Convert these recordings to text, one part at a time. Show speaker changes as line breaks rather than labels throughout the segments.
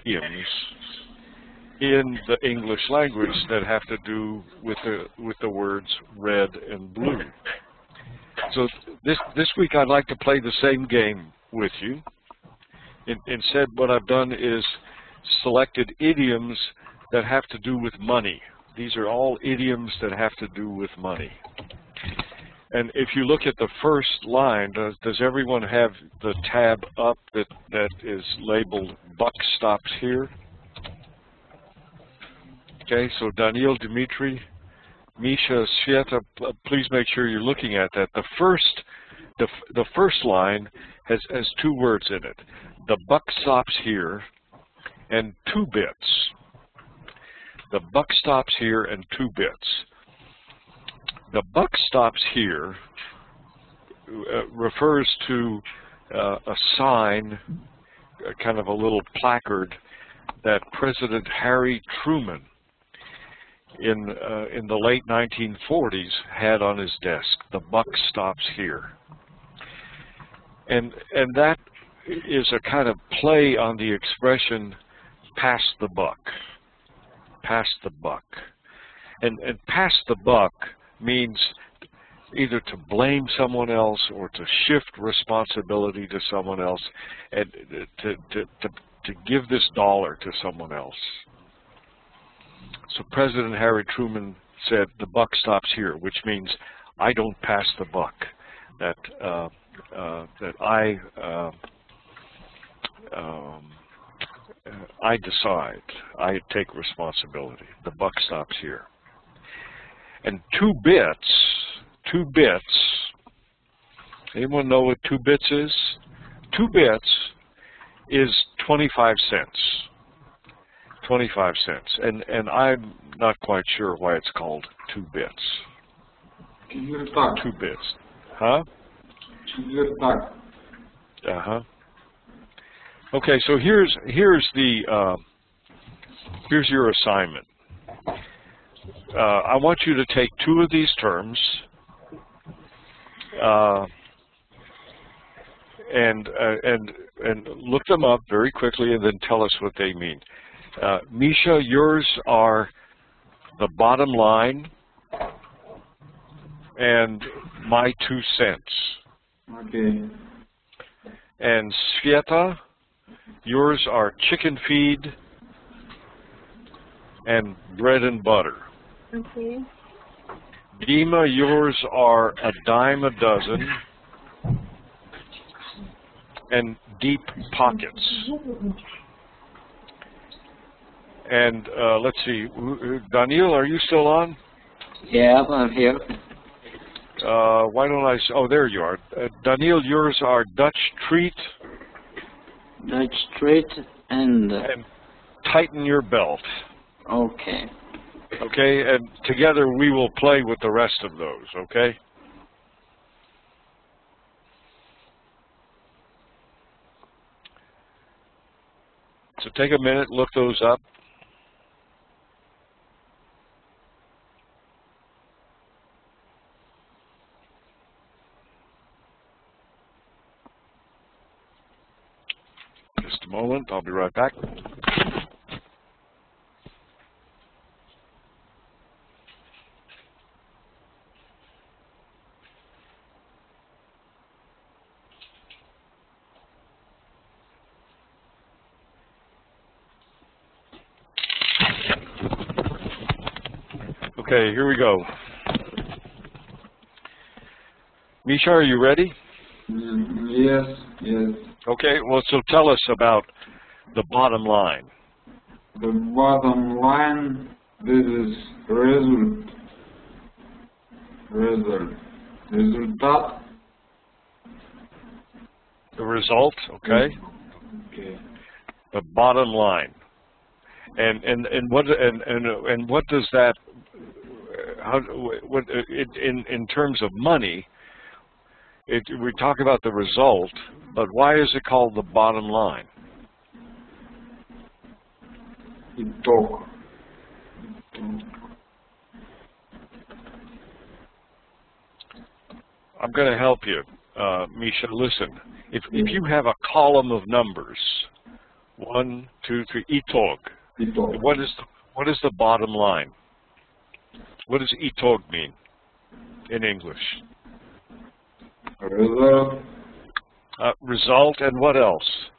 idioms in the English language that have to do with the words red and blue. So this week I'd like to play the same game with you. Instead, what I've done is selected idioms that have to do with money. These are all idioms that have to do with money. And if you look at the first line, does everyone have the tab up that is labeled Buck Stops Here? Okay, so Daniil, Dimitri, Misha, Sveta, please make sure you're looking at that. The first line has two words in it. The buck stops here and 2 bits. The buck stops here and 2 bits. The buck stops here refers to a sign, kind of a little placard that President Harry Truman in the late 1940s had on his desk. The buck stops here. And that is a kind of play on the expression pass the buck. Pass the buck. And pass the buck means either to blame someone else or to shift responsibility to someone else and to give this dollar to someone else. So President Harry Truman said, the buck stops here, which means I don't pass the buck, that I decide, I take responsibility. The buck stops here. And 2 bits, anyone know what 2 bits is? 2 bits is 25 cents. 25 cents. And I'm not quite sure why it's called 2 bits. 2 bits. Huh? Uh-huh. Okay, so here's your assignment. I want you to take 2 of these terms and look them up very quickly and then tell us what they mean. Misha, yours are the bottom line and my 2 cents.
Okay.
And Sveta, yours are chicken feed and bread and butter.
Okay.
Dima, yours are a dime a dozen and deep pockets. And let's see, Daniil, are you still on?
Yeah, I'm here.
Why don't I? Oh, there you are. Daniil, yours are Dutch treat.
Dutch treat and
tighten your belt.
Okay.
Okay, and together we will play with the rest of those, okay? So take a minute, look those up. Just a moment, I'll be right back. Okay, here we go. Misha, are you ready?
Yes, yes.
Okay, well, so tell us about the bottom line.
The bottom line, this is result.
The result, okay?
Okay.
The bottom line. And what does that, in terms of money, we talk about the result, but why is it called the bottom line?
Итог.
I'm going to help you, Misha. Listen, if you have a column of numbers, 1, 2, 3. Itog.
Итог.
What is the bottom line? What does itog mean in English?
Result.
Result, and what else?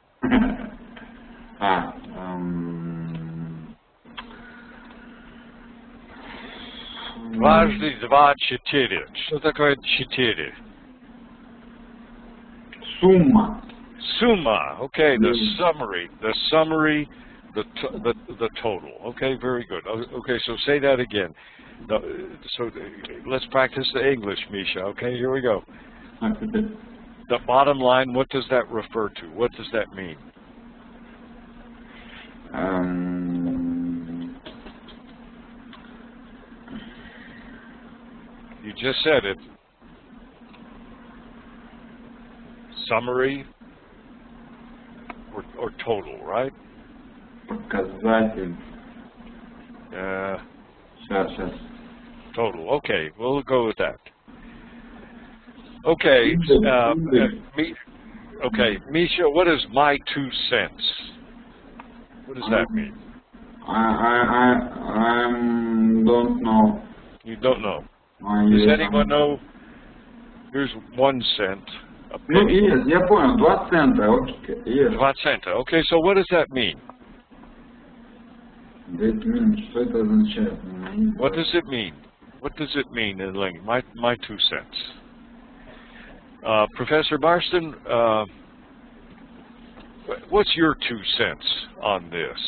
Дважды два четыре. Что такое 4?
Сумма.
Summa. Okay, the summary, the total. Okay, very good. Okay, so say that again. So let's practice the English, Misha. Okay, here we go. The bottom line, what does that refer to? What does that mean? You just said it. Summary or total, right?
Показатель. Сейчас.
Total. Okay, we'll go with that. Okay. Okay, Misha, what is my 2 cents? What does that mean?
I don't know.
You don't know. Does anyone know? Here's 1 cent.
Ну, есть, я понял, 2 цента, окей, есть.
2 cents. Okay, so what does that mean?
Что это означает?
What does it mean? What does it mean in language? My 2 cents. Professor Marston, what's your 2 cents on this?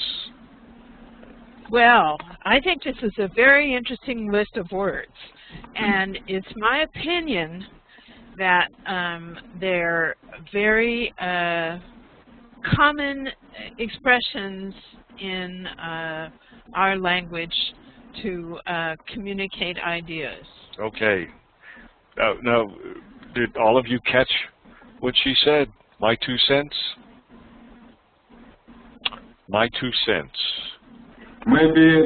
Well, I think this is a very interesting list of words, and it's my opinion that they're very common expressions in our language to communicate ideas.
Okay. Now, did all of you catch what she said? My 2 cents? My 2 cents.
Maybe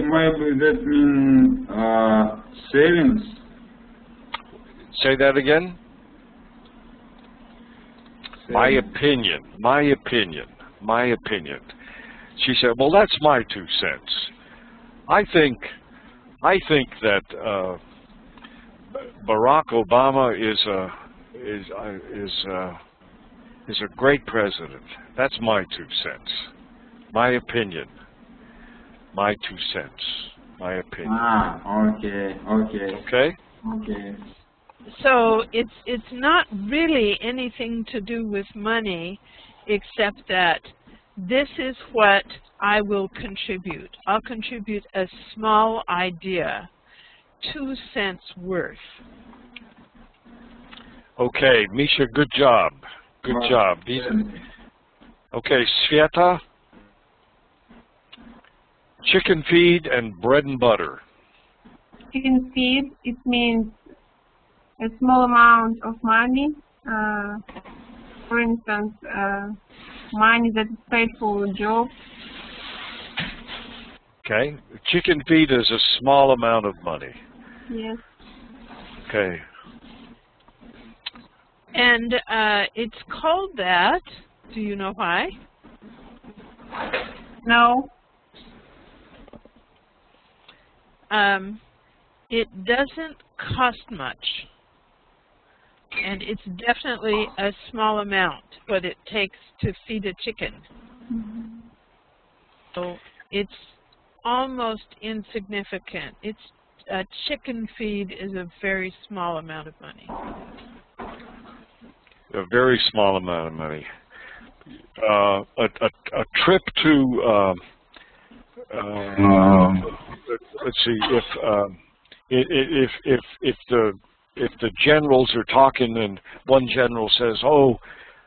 that means savings.
Say that again. My opinion. My opinion. My opinion. She said, "Well, that's my 2 cents. I think that Barack Obama is a great president. That's my 2 cents. My opinion. My 2 cents. My opinion."
Okay.
Okay?
Okay.
So it's not really anything to do with money, except that this is what I will contribute. I'll contribute a small idea, 2 cents worth.
Okay, Misha, good job. Good job. Okay, Sveta, chicken feed and bread and butter.
Chicken feed, it means a small amount of money. For instance, money that is paid for a job.
Okay, chicken feed is a small amount of money.
Yes.
Okay.
And it's called that. Do you know why?
No.
It doesn't cost much. And it's definitely a small amount what it takes to feed a chicken. So it's almost insignificant. A chicken feed is a very small amount of money.
A very small amount of money. A trip to let's see, if the generals are talking and one general says, "Oh,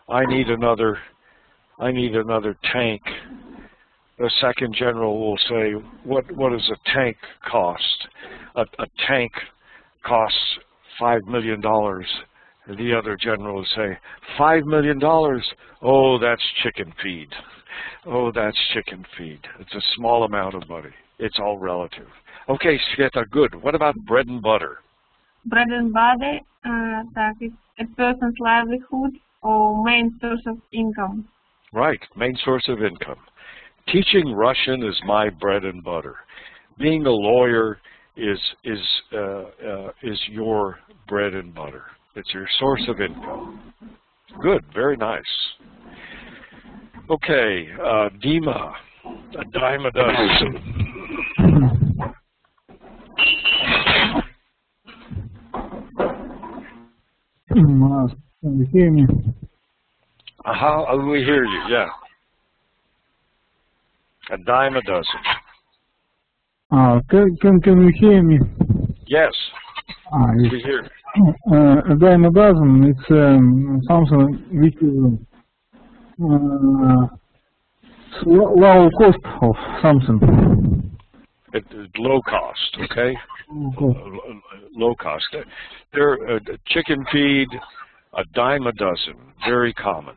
I need another tank," the second general will say, "What does a tank cost?" A tank costs $5 million. And the other general will say, $5 million? Oh, that's chicken feed. Oh, that's chicken feed. It's a small amount of money. It's all relative. Okay, Sveta, good. What about bread and butter?
Bread and butter, that is a person's livelihood or main source of income.
Right, main source of income. Teaching Russian is my bread and butter. Being a lawyer is your bread and butter. It's your source of income. Good, very nice. Okay, Dima, a dime a dozen.
Can you hear me?
How we hear you? Yeah. A dime a dozen.
Can you hear me?
Yes.
Yes.
We hear.
A dime a dozen. It's something which is low cost of something.
It's low cost. Okay. Low cost. There, chicken feed, a dime a dozen. Very common.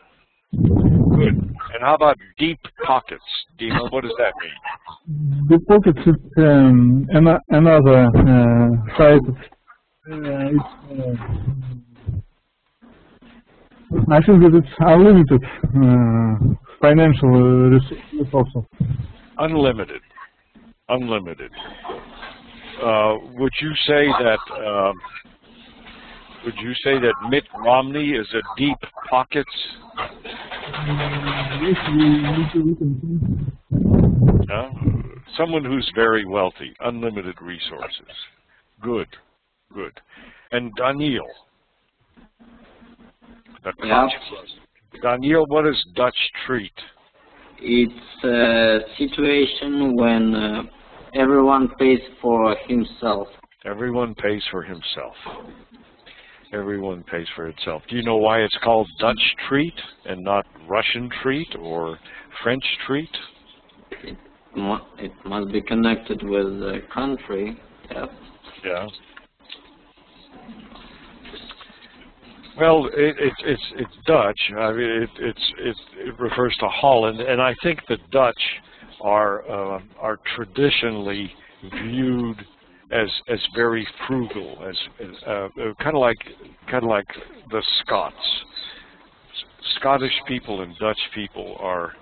Good. And how about deep pockets? Dima, what does that mean?
Deep pockets is another side. I think that it's unlimited financial resources.
Unlimited. Unlimited. Would you say that? Would you say that Mitt Romney is a deep pockets? Someone who's very wealthy, unlimited resources. Good, good. And Daniel.
Yeah.
Daniel, what is Dutch treat?
It's a situation when everyone pays for himself.
Everyone pays for himself. Everyone pays for itself. Do you know why it's called Dutch treat and not Russian treat or French treat?
It must be connected with the country. Yeah.
Yeah. Well, it's Dutch. I mean, it refers to Holland, and I think the Dutch are traditionally viewed as very frugal, as kind of like the Scots. Scottish people and Dutch people are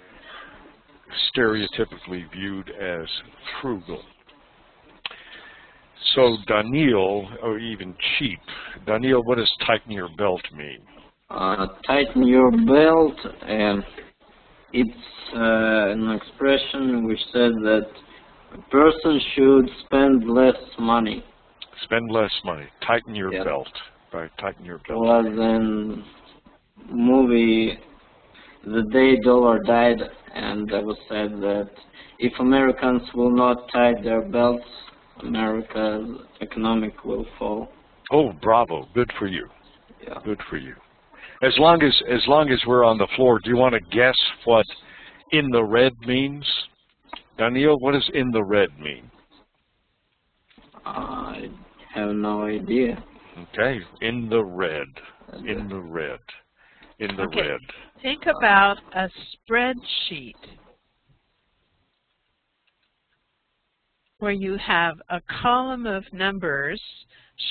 stereotypically viewed as frugal. So Daniel, or even cheap. Daniel, what does tighten your belt mean?
Tighten your belt, it's an expression which says that a person should spend less money.
Spend less money. Tighten your belt. Right, tighten your belt.
Well, then movie The Day Dollar Died, and it was said that if Americans will not tighten their belts, America's economic will fall.
Oh, bravo! Good for you.
Yeah.
Good for you. As long as we're on the floor, do you want to guess what "in the red" means? Daniel, what does "in the red" mean?
I have no idea.
Okay, in the red. In the red. In the red.
Think about a spreadsheet where you have a column of numbers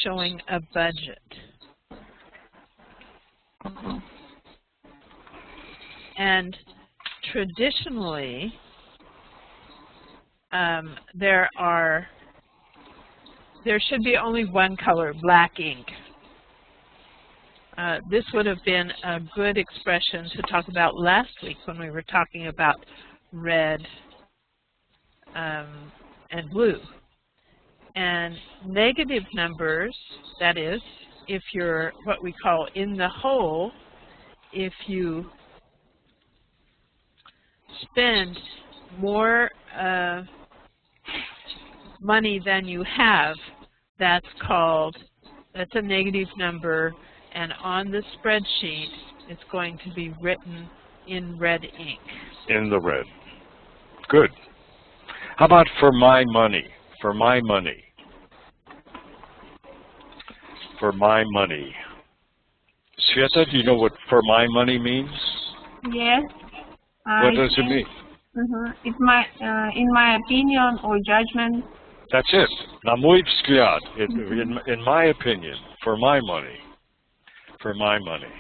showing a budget. And traditionally, there should be only one color, black ink. This would have been a good expression to talk about last week when we were talking about red and blue. And negative numbers, that is, if you're what we call in the hole, if you spend more money than you have, that's a negative number, and on the spreadsheet it's going to be written in red ink.
In the red. Good. How about for my money? For my money. For my money. Sveta, do you know what for my money means?
Yes.
What does it mean?
It's in my opinion or judgment.
That's it. Na mój wzgląd. In my opinion, for my money. For my money.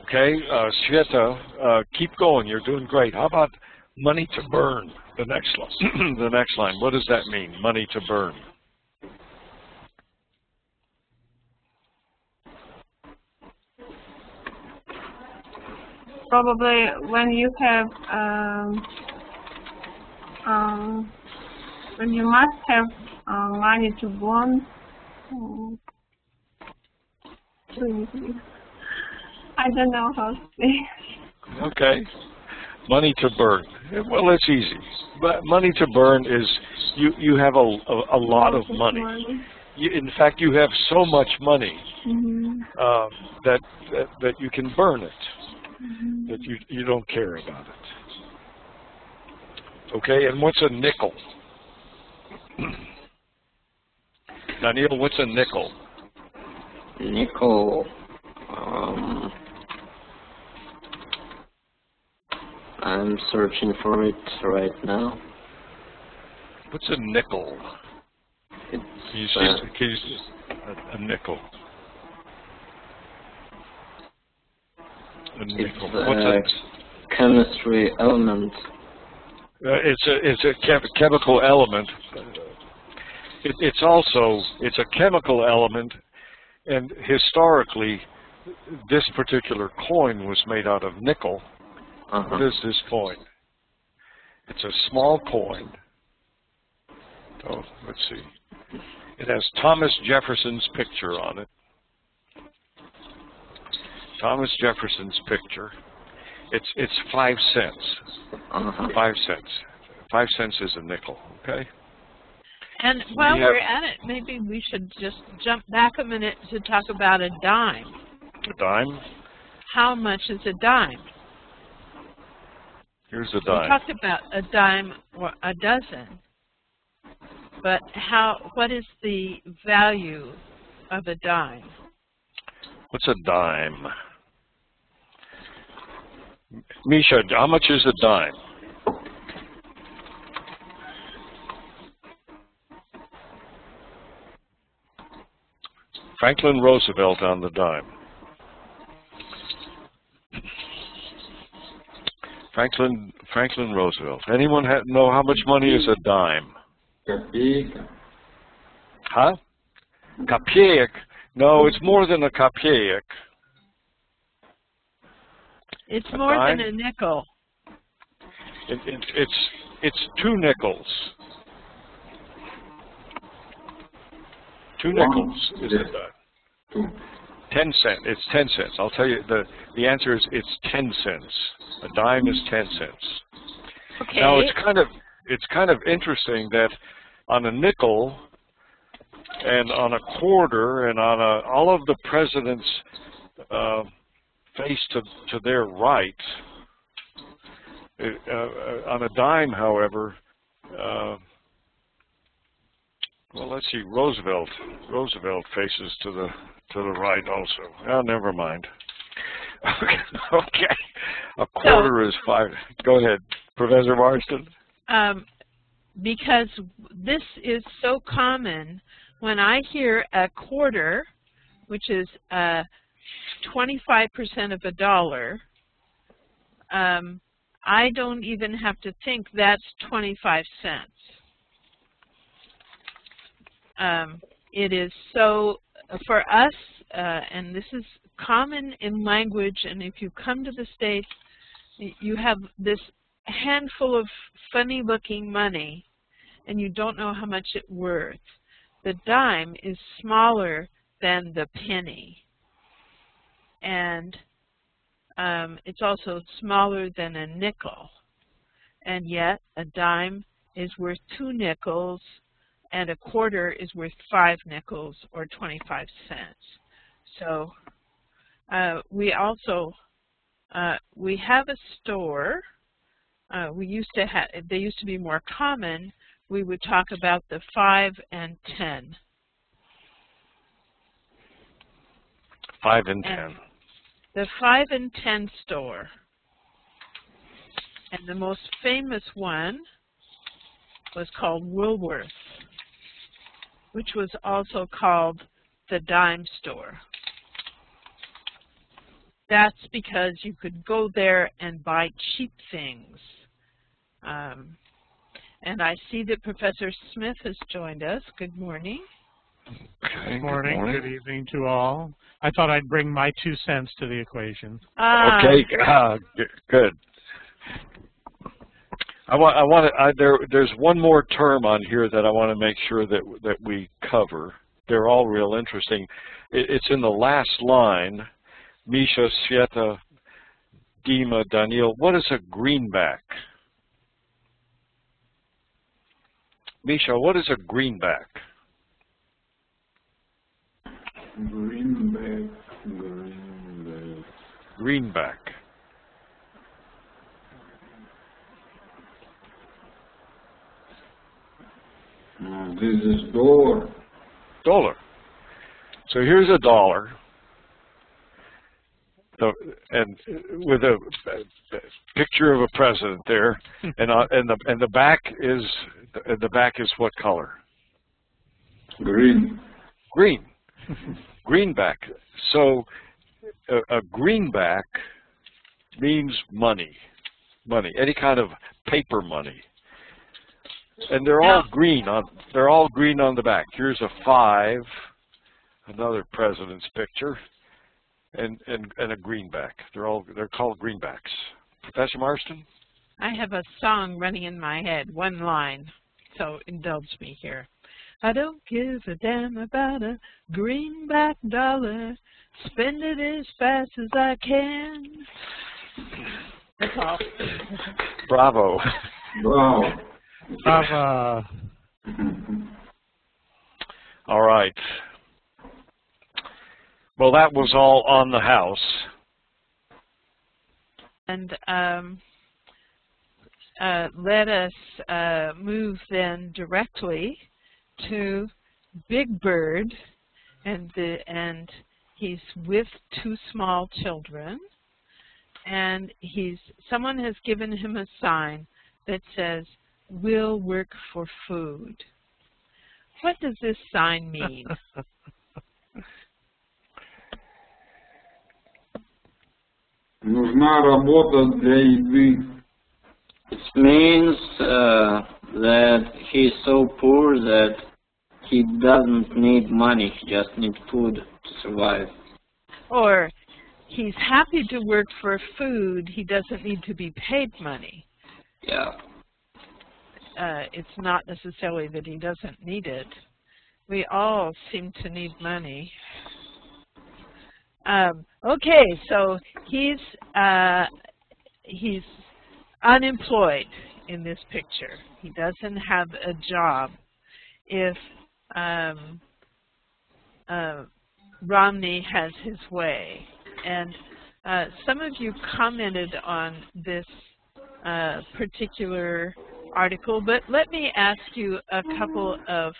Okay, Sveta, keep going. You're doing great. How about Money to burn. The next line. The next line. What does that mean? Money to burn.
Probably when you have when you must have money to burn. I don't know how to say.
Okay. Money to burn. Well, it's easy. But money to burn is you have a lot of money. In fact, you have so much money that you can burn it. That you don't care about it. Okay, and what's a nickel? Daniel, what's a nickel?
Nickel. I'm searching for it right now.
What's a nickel? Can you see a nickel? A nickel.
It's a chemistry element.
It's a chemical element. It's a chemical element, and historically, this particular coin was made out of nickel. What is this coin? It's a small coin. Oh, let's see. It has Thomas Jefferson's picture on it. Thomas Jefferson's picture. It's 5 cents. 5 cents. 5 cents is a nickel. Okay.
And while we're at it, maybe we should just jump back a minute to talk about a dime.
A dime?
How much is a dime?
Here's a dime.
We talked about a dime or a dozen. But what is the value of a dime?
What's a dime? Misha, how much is a dime? Franklin Roosevelt on the dime. Franklin Roosevelt. Anyone know how much money is a dime?
Копейка.
Huh? Kopeyek. No, it's more than a kopeyek.
It's more than a nickel.
It's 2 nickels. 2 nickels is a dime. 10 cents. It's 10 cents. I'll tell you the answer is it's 10 cents. A dime is 10 cents.
Okay.
Now it's kind of interesting that on a nickel and on a quarter and on all of the presidents face to their right. On a dime, however, well, let's see. Roosevelt faces to the right also. Oh, never mind. Okay. A quarter is 5. Go ahead, Professor Marston.
Because this is so common, when I hear a quarter, which is 25% of a dollar, I don't even have to think that's 25 cents. It is so, for us, and this is common in language, and if you come to the States, you have this handful of funny-looking money, and you don't know how much it's worth. The dime is smaller than the penny, and it's also smaller than a nickel, and yet a dime is worth 2 nickels, and a quarter is worth 5 nickels or 25 cents. So we also we have a store. They used to be more common. We would talk about the 5 and 10.
5 and 10.
The 5 and 10 store. And the most famous one was called Woolworth, which was also called the dime store. That's because you could go there and buy cheap things And I see that Professor Smith has joined us. Good morning.
Okay,
Good morning, good evening to all. I thought I'd bring my 2 cents to the equation.
Okay, good. There's one more term on here that I want to make sure that we cover. They're all real interesting. It's in the last line. Misha, Sveta, Dima, Daniil. What is a greenback? Misha, what is a greenback? Greenback.
This is dollar.
Dollar. So here's a dollar, and with a picture of a president there, and the back is what color?
Green.
Green. Greenback. So a greenback means money. Money. Any kind of paper money. And they're all green on the back. Here's a 5, another president's picture, and a greenback. They're called greenbacks. Professor Marston?
I have a song running in my head, one line, so indulge me here. I don't give a damn about a greenback dollar. Spend it as fast as I can. That's all.
Bravo.
Wow.
Bravo.
All right. Well, that was all on the house.
And let us move then directly to Big Bird, and he's with 2 small children, and someone has given him a sign that says, "We'll work for food." What does this sign mean?
Нужна работа для еды.
It means that he's so poor that he doesn't need money, he just needs food to survive.
Or he's happy to work for food, he doesn't need to be paid money.
Yeah.
It's not necessarily that he doesn't need it. We all seem to need money. Okay, so he's unemployed in this picture. He doesn't have a job. If Romney has his way, and some of you commented on this particular article, but let me ask you a couple of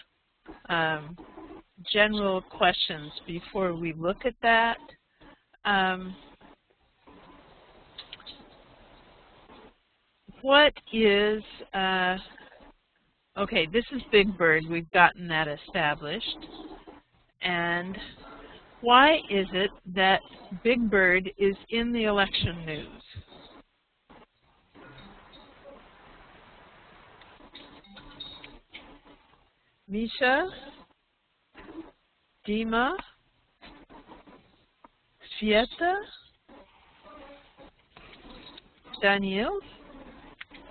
general questions before we look at that. What is, okay, this is Big Bird. We've gotten that established. And why is it that Big Bird is in the election news? Misha? Dima? Sveta? Daniil?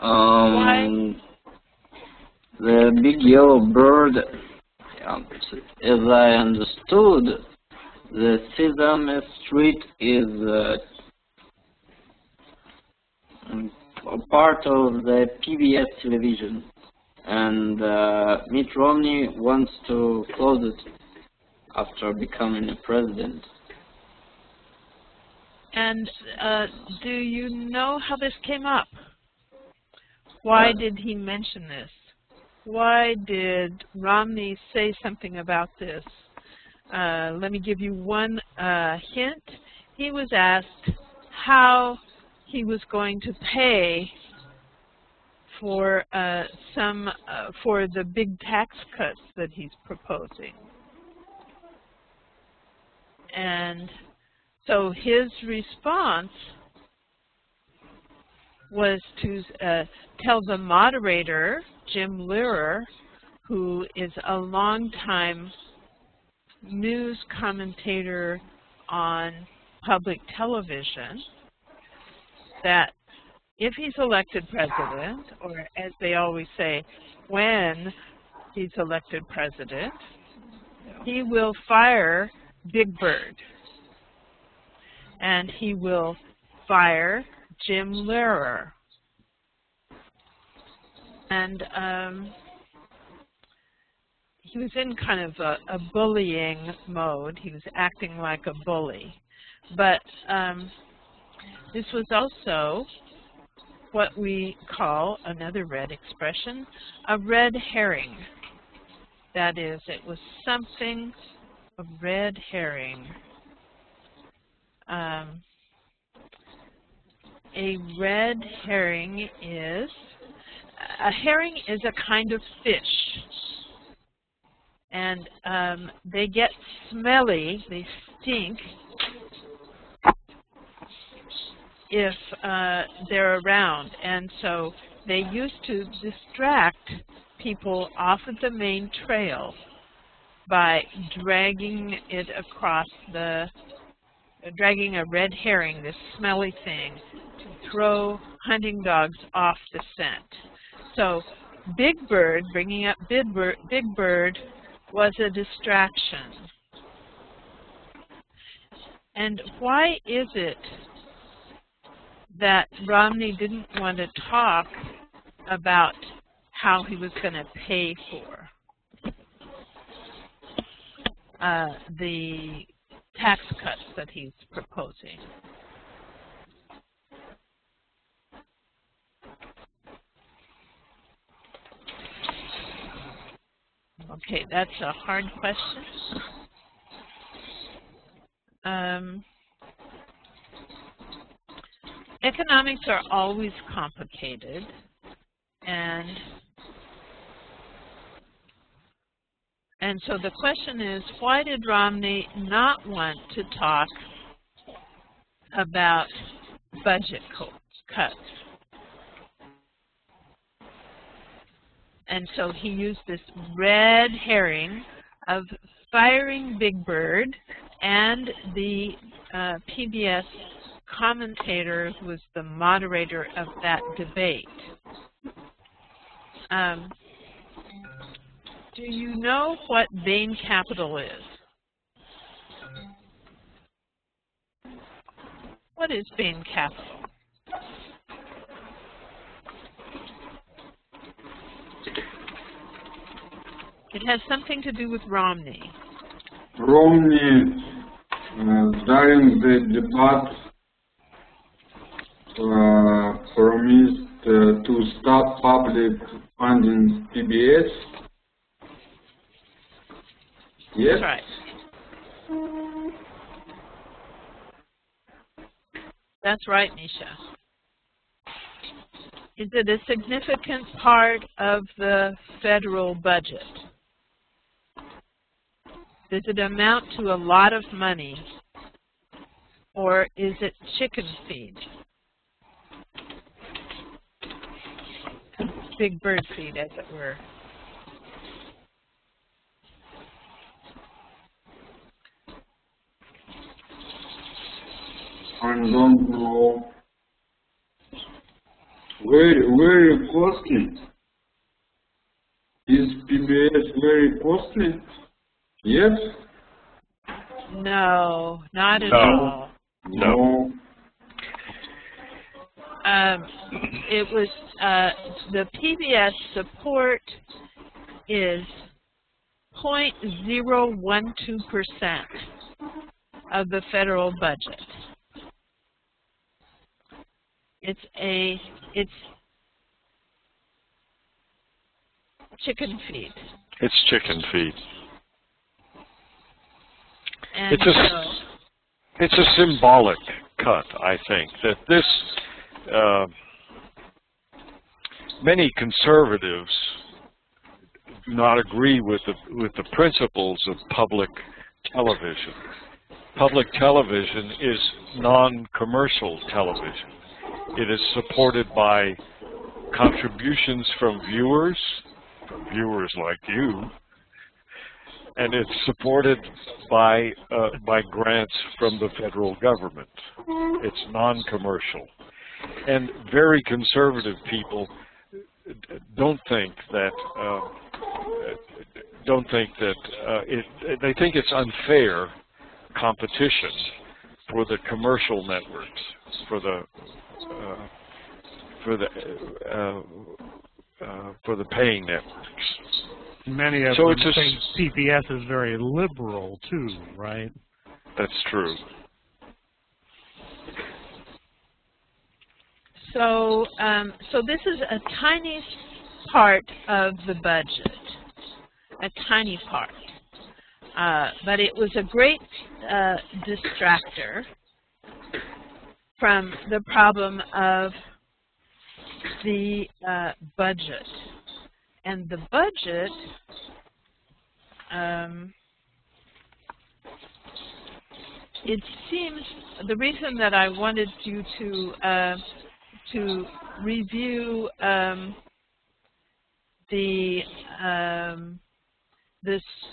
Why?
The big yellow bird, as I understood, the Sesame Street is a part of the PBS television, and Mitt Romney wants to close it after becoming a president.
And do you know how this came up? Why did he mention this? Why did Romney say something about this? Let me give you one hint. He was asked how he was going to pay for for the big tax cuts that he's proposing. And so his response was to tell the moderator, Jim Lehrer, who is a longtime news commentator on public television, that if he's elected president, or as they always say, when he's elected president, he will fire Big Bird. And he will fire Jim Lehrer. And he was in kind of a bullying mode. He was acting like a bully. But this was also what we call, another red expression, a red herring. That is, it was something, a red herring. A red herring is, a herring is a kind of fish. And they get smelly, they stink, if they're around. And so they used to distract people off of the main trail by dragging it across the, dragging a red herring, this smelly thing, to throw hunting dogs off the scent. So Big Bird, bringing up Big Bird was a distraction. And why is it that Romney didn't want to talk about how he was going to pay for the tax cuts that he's proposing? Okay, that's a hard question. Economics are always complicated, and so the question is, why did Romney not want to talk about budget cuts? And so he used this red herring of firing Big Bird and the PBS commentator who was the moderator of that debate. Do you know what Bain Capital is? What is Bain Capital? It has something to do with Romney.
Romney, during the debate, promised to stop public funding PBS. Yes?
That's right. That's right, Nisha. Is it a significant part of the federal budget? Does it amount to a lot of money, or is it chicken feed? Big bird feed, as it were.
I don't know. Very costly. Is PBS very costly? Yes?
No, not at all.
No.
It was the PBS support is 0.012% of the federal budget. It's chicken feed.
It's chicken feed.
And
it's a symbolic cut, I think, that this many conservatives do not agree with the principles of public television. Public television is non-commercial television. It is supported by contributions from viewers like you, and it's supported by grants from the federal government. It's non-commercial, and very conservative people don't think that they think it's unfair competition for the commercial networks, for the paying networks.
Many of
So
them
it's
think PBS is very liberal too, right?
That's true.
So, so this is a tiny part of the budget, a tiny part, but it was a great distractor from the problem of the budget. And the budget it seems the reason that I wanted you to review the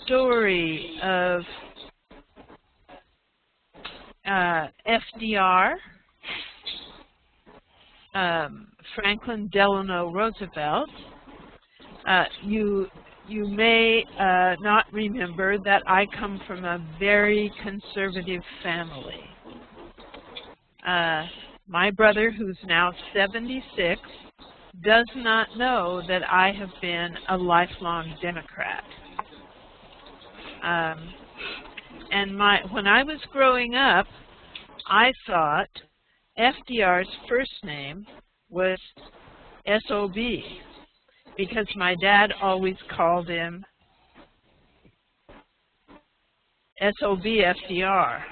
story of FDR, Franklin Delano Roosevelt. You may not remember that I come from a very conservative family. My brother, who's now 76, does not know that I have been a lifelong Democrat. And when I was growing up, I thought FDR's first name was S.O.B. because my dad always called him S.O.B. FDR.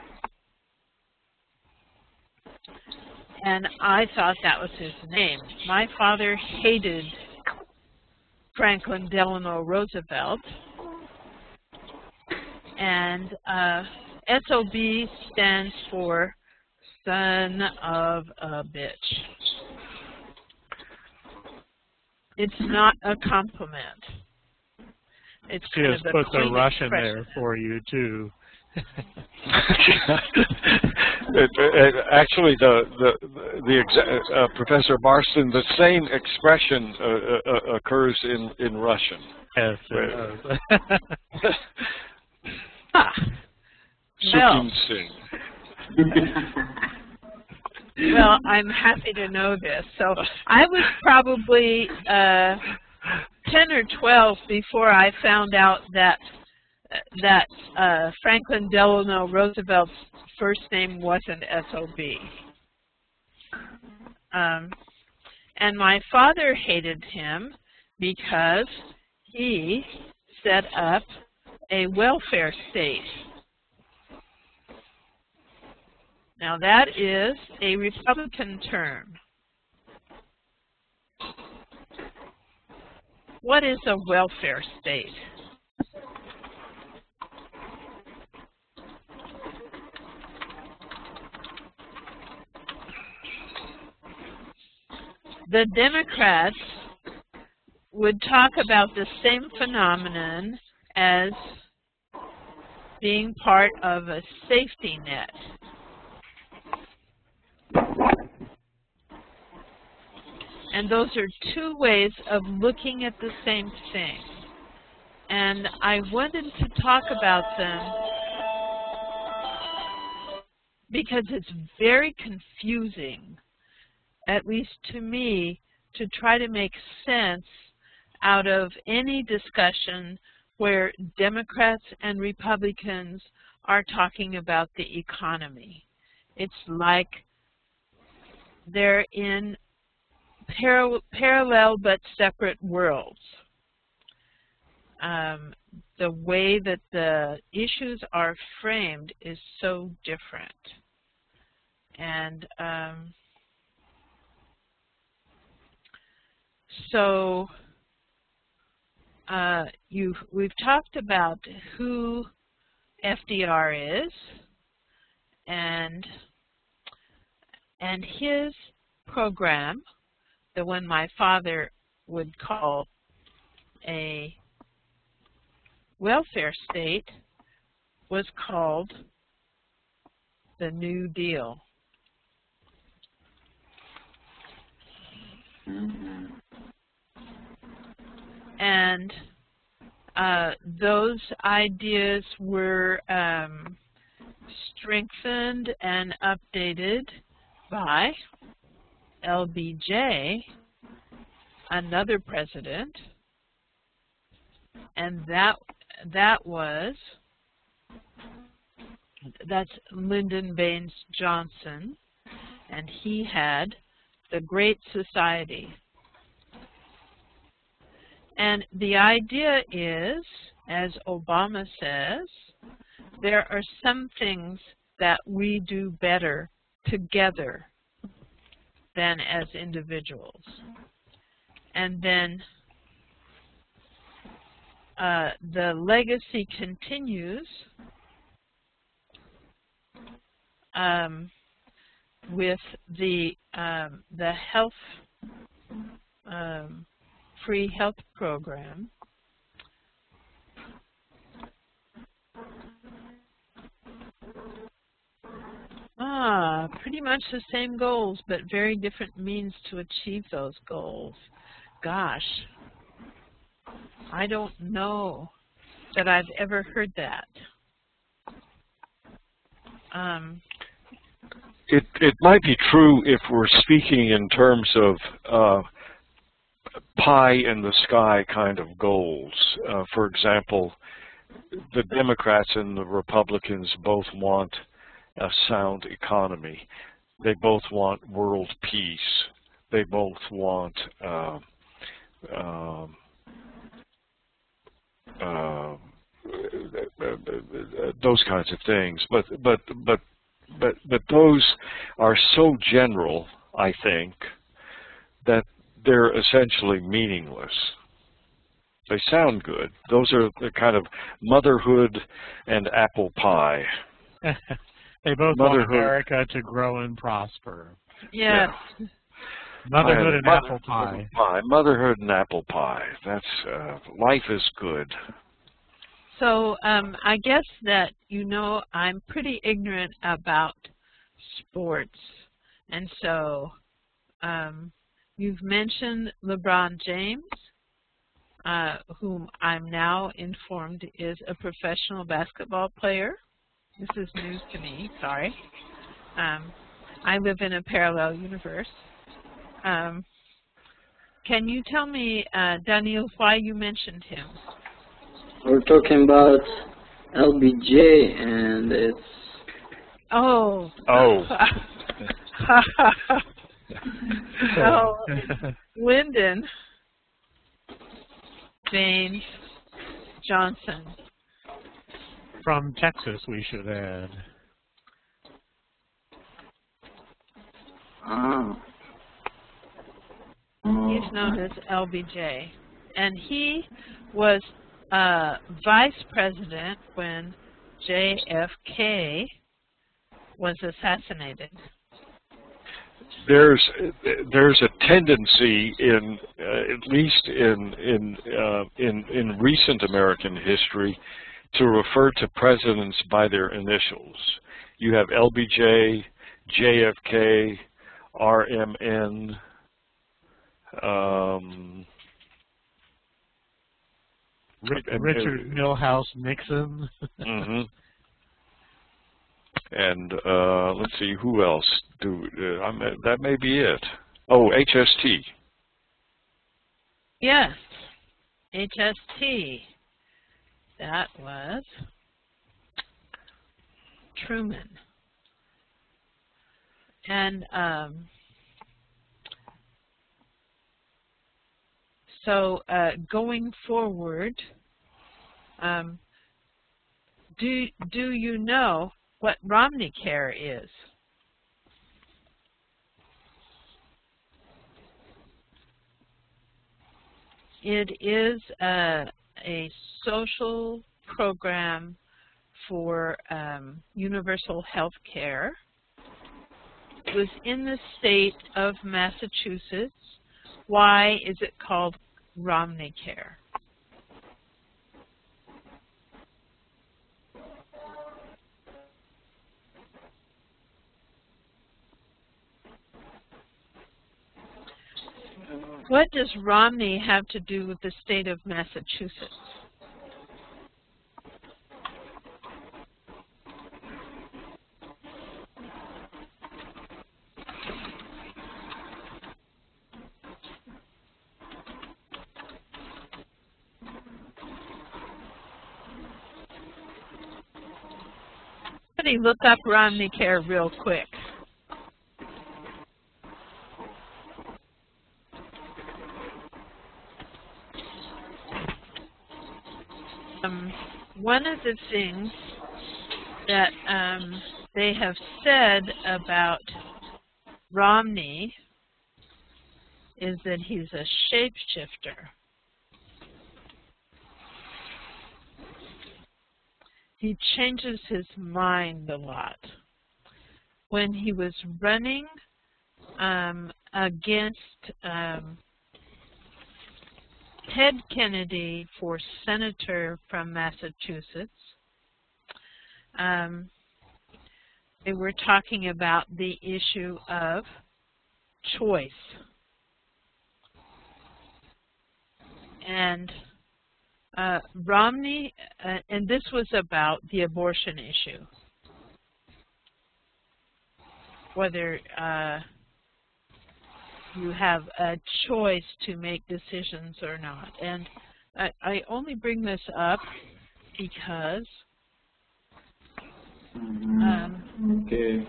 And I thought that was his name. My father hated Franklin Delano Roosevelt. And S.O.B. stands for son of a bitch. It's not a compliment. It's
She
kind
has
of a
put the
quaint
Russian
expression.
there for you too.
Actually, Professor Marston, the same expression occurs in Russian.
Yes, it does.
Sukin Singh.
Well, I'm happy to know this. So I was probably 10 or 12 before I found out that Franklin Delano Roosevelt's first name wasn't S.O.B. And my father hated him because he set up a welfare state. Now that is a Republican term. What is a welfare state? The Democrats would talk about the same phenomenon as being part of a safety net. And those are two ways of looking at the same thing. And I wanted to talk about them because it's very confusing, at least to me, to try to make sense out of any discussion where Democrats and Republicans are talking about the economy. It's like they're in parallel but separate worlds. The way that the issues are framed is so different. And so we've talked about who FDR is and his program, the one my father would call a welfare state, was called the New Deal. And those ideas were strengthened and updated by LBJ, another president, and that's Lyndon Baines Johnson, and he had the Great Society. And the idea is, as Obama says, there are some things that we do better together than as individuals. And then the legacy continues with the health free health program. Pretty much the same goals, but very different means to achieve those goals. Gosh, I don't know that I've ever heard that.
It might be true if we're speaking in terms of pie in the sky kind of goals. For example, the Democrats and the Republicans both want a sound economy. They both want world peace. They both want those kinds of things. But those are so general, I think, that they're essentially meaningless. They sound good. Those are the kind of motherhood and apple pie.
They both want America to grow and prosper.
Yes.
Yeah.
Motherhood and apple pie.
Motherhood and apple pie. That's life is good.
So I guess that, you know, I'm pretty ignorant about sports. And so you've mentioned LeBron James, whom I'm now informed is a professional basketball player. This is news to me, sorry. I live in a parallel universe. Can you tell me, Daniel, why you mentioned him?
We're talking about LBJ, and it's...
Oh.
Oh, Lyndon Baines Johnson.
From Texas, we should add.
He's known as LBJ. And he was vice president when JFK was assassinated.
There's a tendency in at least in recent American history to refer to presidents by their initials. You have LBJ, JFK, RMN.
Richard Milhouse Nixon.
Mm-hmm. And let's see, who else? That may be it. Oh, HST.
Yes, HST. That was Truman. And so going forward, do you know what Romney Care is? It is a social program for universal health care, was in the state of Massachusetts. Why is it called Romneycare? What does Romney have to do with the state of Massachusetts? Somebody look up Romneycare real quick. One of the things that they have said about Romney is that he's a shapeshifter. He changes his mind a lot. When he was running against Ted Kennedy for senator from Massachusetts, they were talking about the issue of choice. And Romney, and this was about the abortion issue, whether you have a choice to make decisions or not. And I only bring this up because
Okay.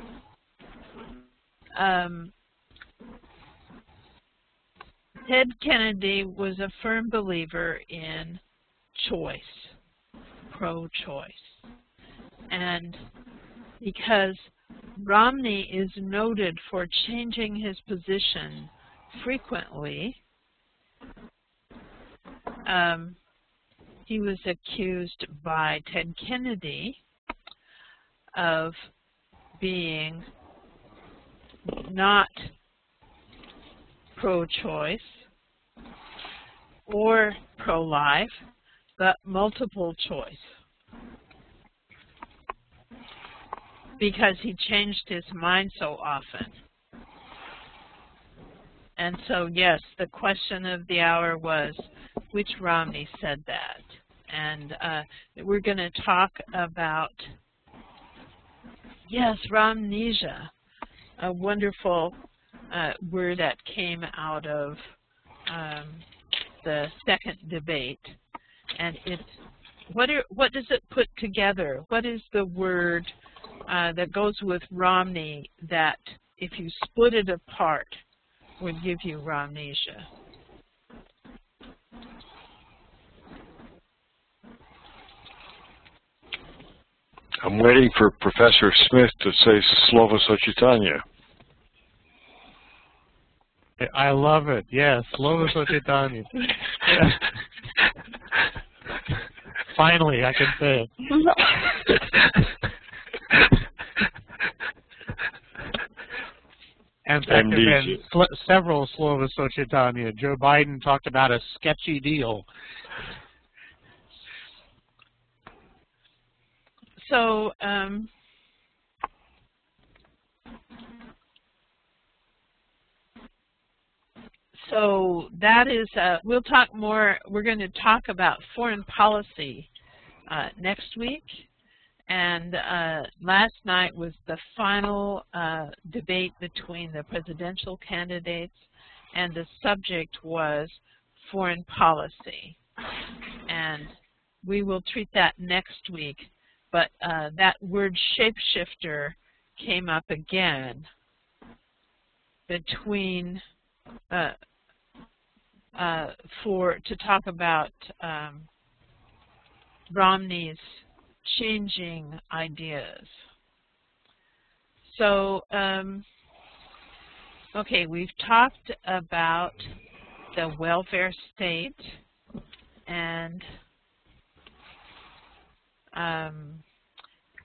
Ted Kennedy was a firm believer in choice, pro-choice. And because Romney is noted for changing his position frequently, he was accused by Ted Kennedy of being not pro-choice or pro-life, but multiple choice, because he changed his mind so often. And so, yes, the question of the hour was, which Romney said that? And we're going to talk about, yes, Romnesia, a wonderful word that came out of the second debate. And it's, what does it put together? What is the word that goes with Romney that, if you split it apart, would give you Romnesia?
I'm waiting for Professor Smith to say Slovo Sochitanya.
I love it. Yes, Slovo Sochitanya. Finally, I can say it. And there have been several Slovo Sochitanya. Joe Biden talked about a sketchy deal.
So, so that is, we'll talk more, we're going to talk about foreign policy next week. And last night was the final debate between the presidential candidates, and the subject was foreign policy. And we will treat that next week. But that word shapeshifter came up again between to talk about Romney's changing ideas. So, okay, we've talked about the welfare state and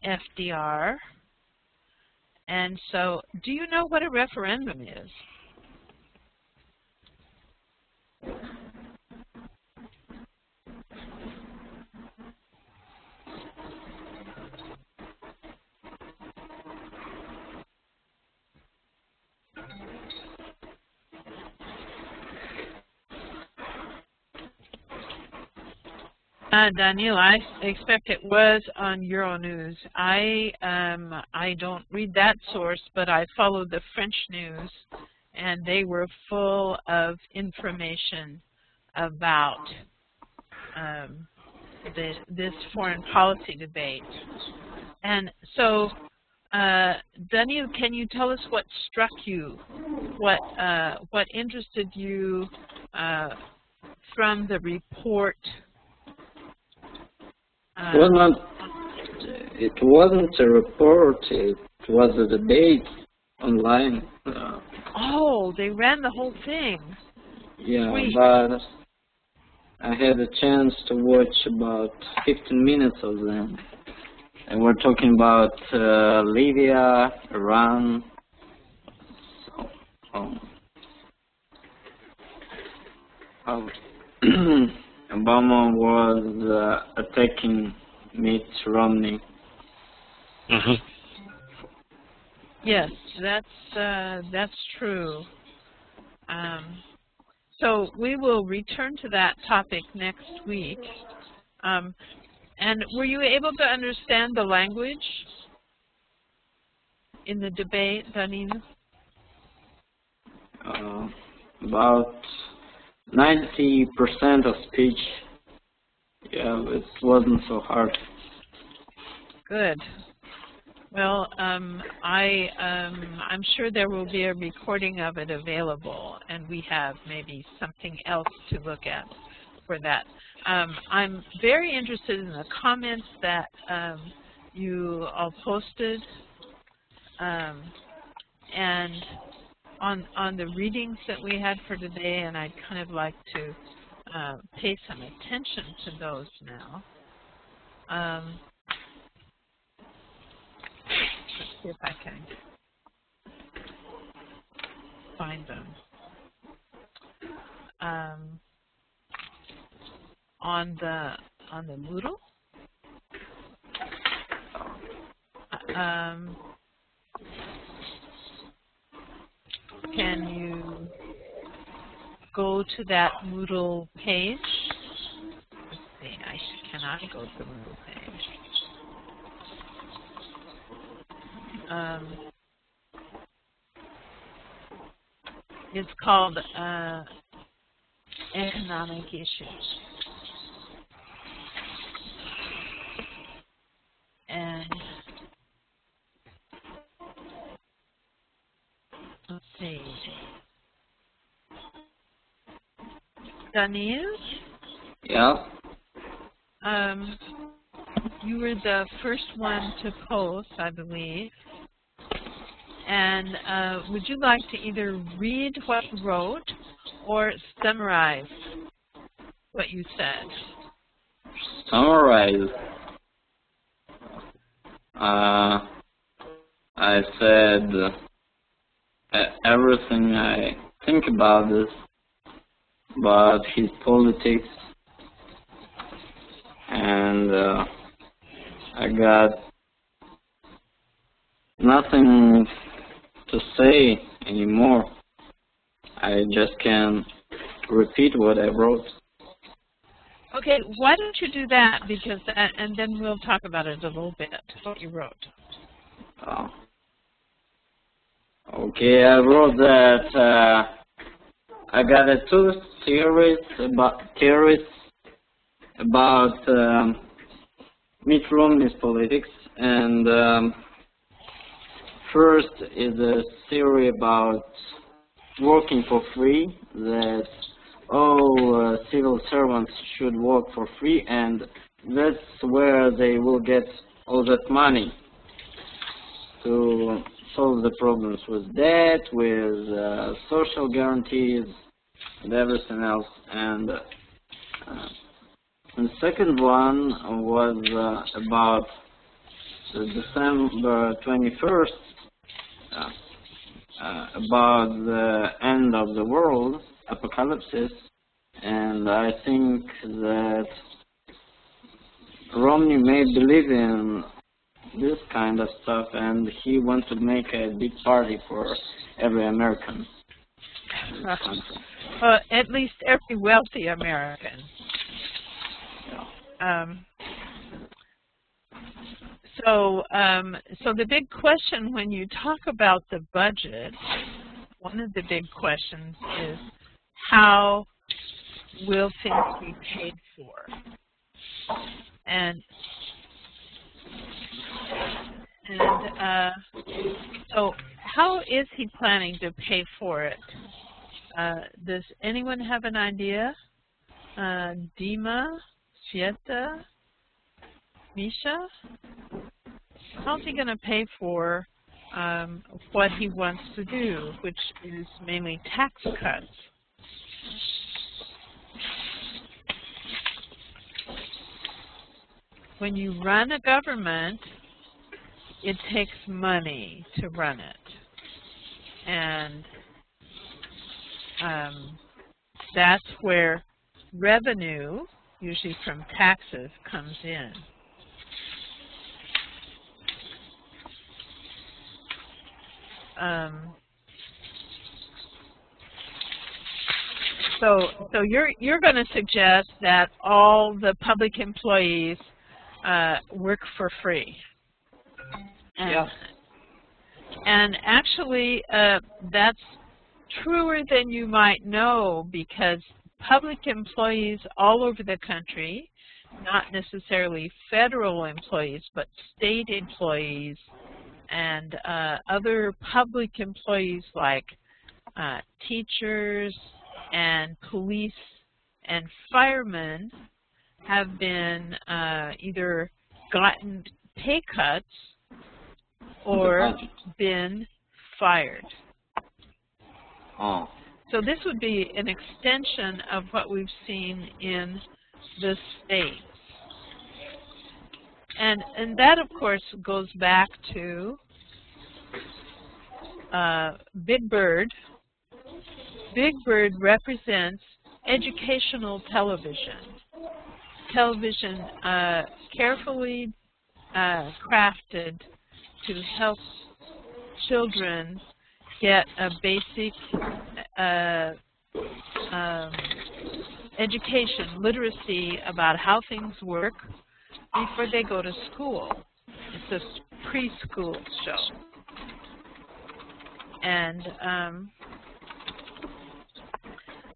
FDR, And so, do you know what a referendum is? Daniel, I expect it was on Euronews. I don't read that source, but I follow the French news, and they were full of information about this foreign policy debate. And so, Daniel, can you tell us what struck you, what interested you from the report?
It wasn't a report, it was a debate online.
Oh, they ran the whole thing.
Yeah,
Sweet.
but I had a chance to watch about 15 minutes of them. And we're talking about Libya, Iran. Obama was attacking Mitt Romney.
Mm-hmm.
Yes, that's true. So we will return to that topic next week. And were you able to understand the language in the debate, Danina?
About 90% of speech. Yeah, it wasn't so hard.
Good. Well, I'm sure there will be a recording of it available, and we have maybe something else to look at for that. I'm very interested in the comments that you all posted, and on the readings that we had for today, and I'd kind of like to pay some attention to those now. Let's see if I can find them. On the Moodle. Can you go to that Moodle page? Let's see, I cannot go to the Moodle page. It's called Economic Issues. And let's see. Daniel?
Yeah.
You were the first one to post, I believe. And would you like to either read what you wrote or summarize what you said?
Summarize. I said everything I think about this, about his politics, and I got nothing to say anymore. I just can repeat what I wrote.
Okay, why don't you do that? Because and then we'll talk about it a little bit, what you wrote.
Oh. Okay, I wrote that I got two theories about Mitt Romney's politics, and first is a theory about working for free, that all civil servants should work for free, and that's where they will get all that money to solve the problems with debt, with social guarantees, and everything else. And the second one was about December 21st, about the end of the world, apocalypse, and I think that Romney may believe in this kind of stuff, and he wants to make a big party for every American.
At least every wealthy American. So the big question when you talk about the budget, one of the big questions is how will things be paid for? And so how is he planning to pay for it? Does anyone have an idea? Dima, Fieta, Misha? How's he going to pay for what he wants to do, which is mainly tax cuts? When you run a government, it takes money to run it. And that's where revenue, usually from taxes, comes in. So you're going to suggest that all the public employees work for free.
Yeah.
And actually, that's truer than you might know, because public employees all over the country, not necessarily federal employees, but state employees and other public employees like teachers and police and firemen have been either gotten pay cuts or been fired.
Oh.
So this would be an extension of what we've seen in the states. And that, of course, goes back to Big Bird. Big Bird represents educational television. Television carefully crafted to help children get a basic education, literacy about how things work before they go to school. It's a preschool show. And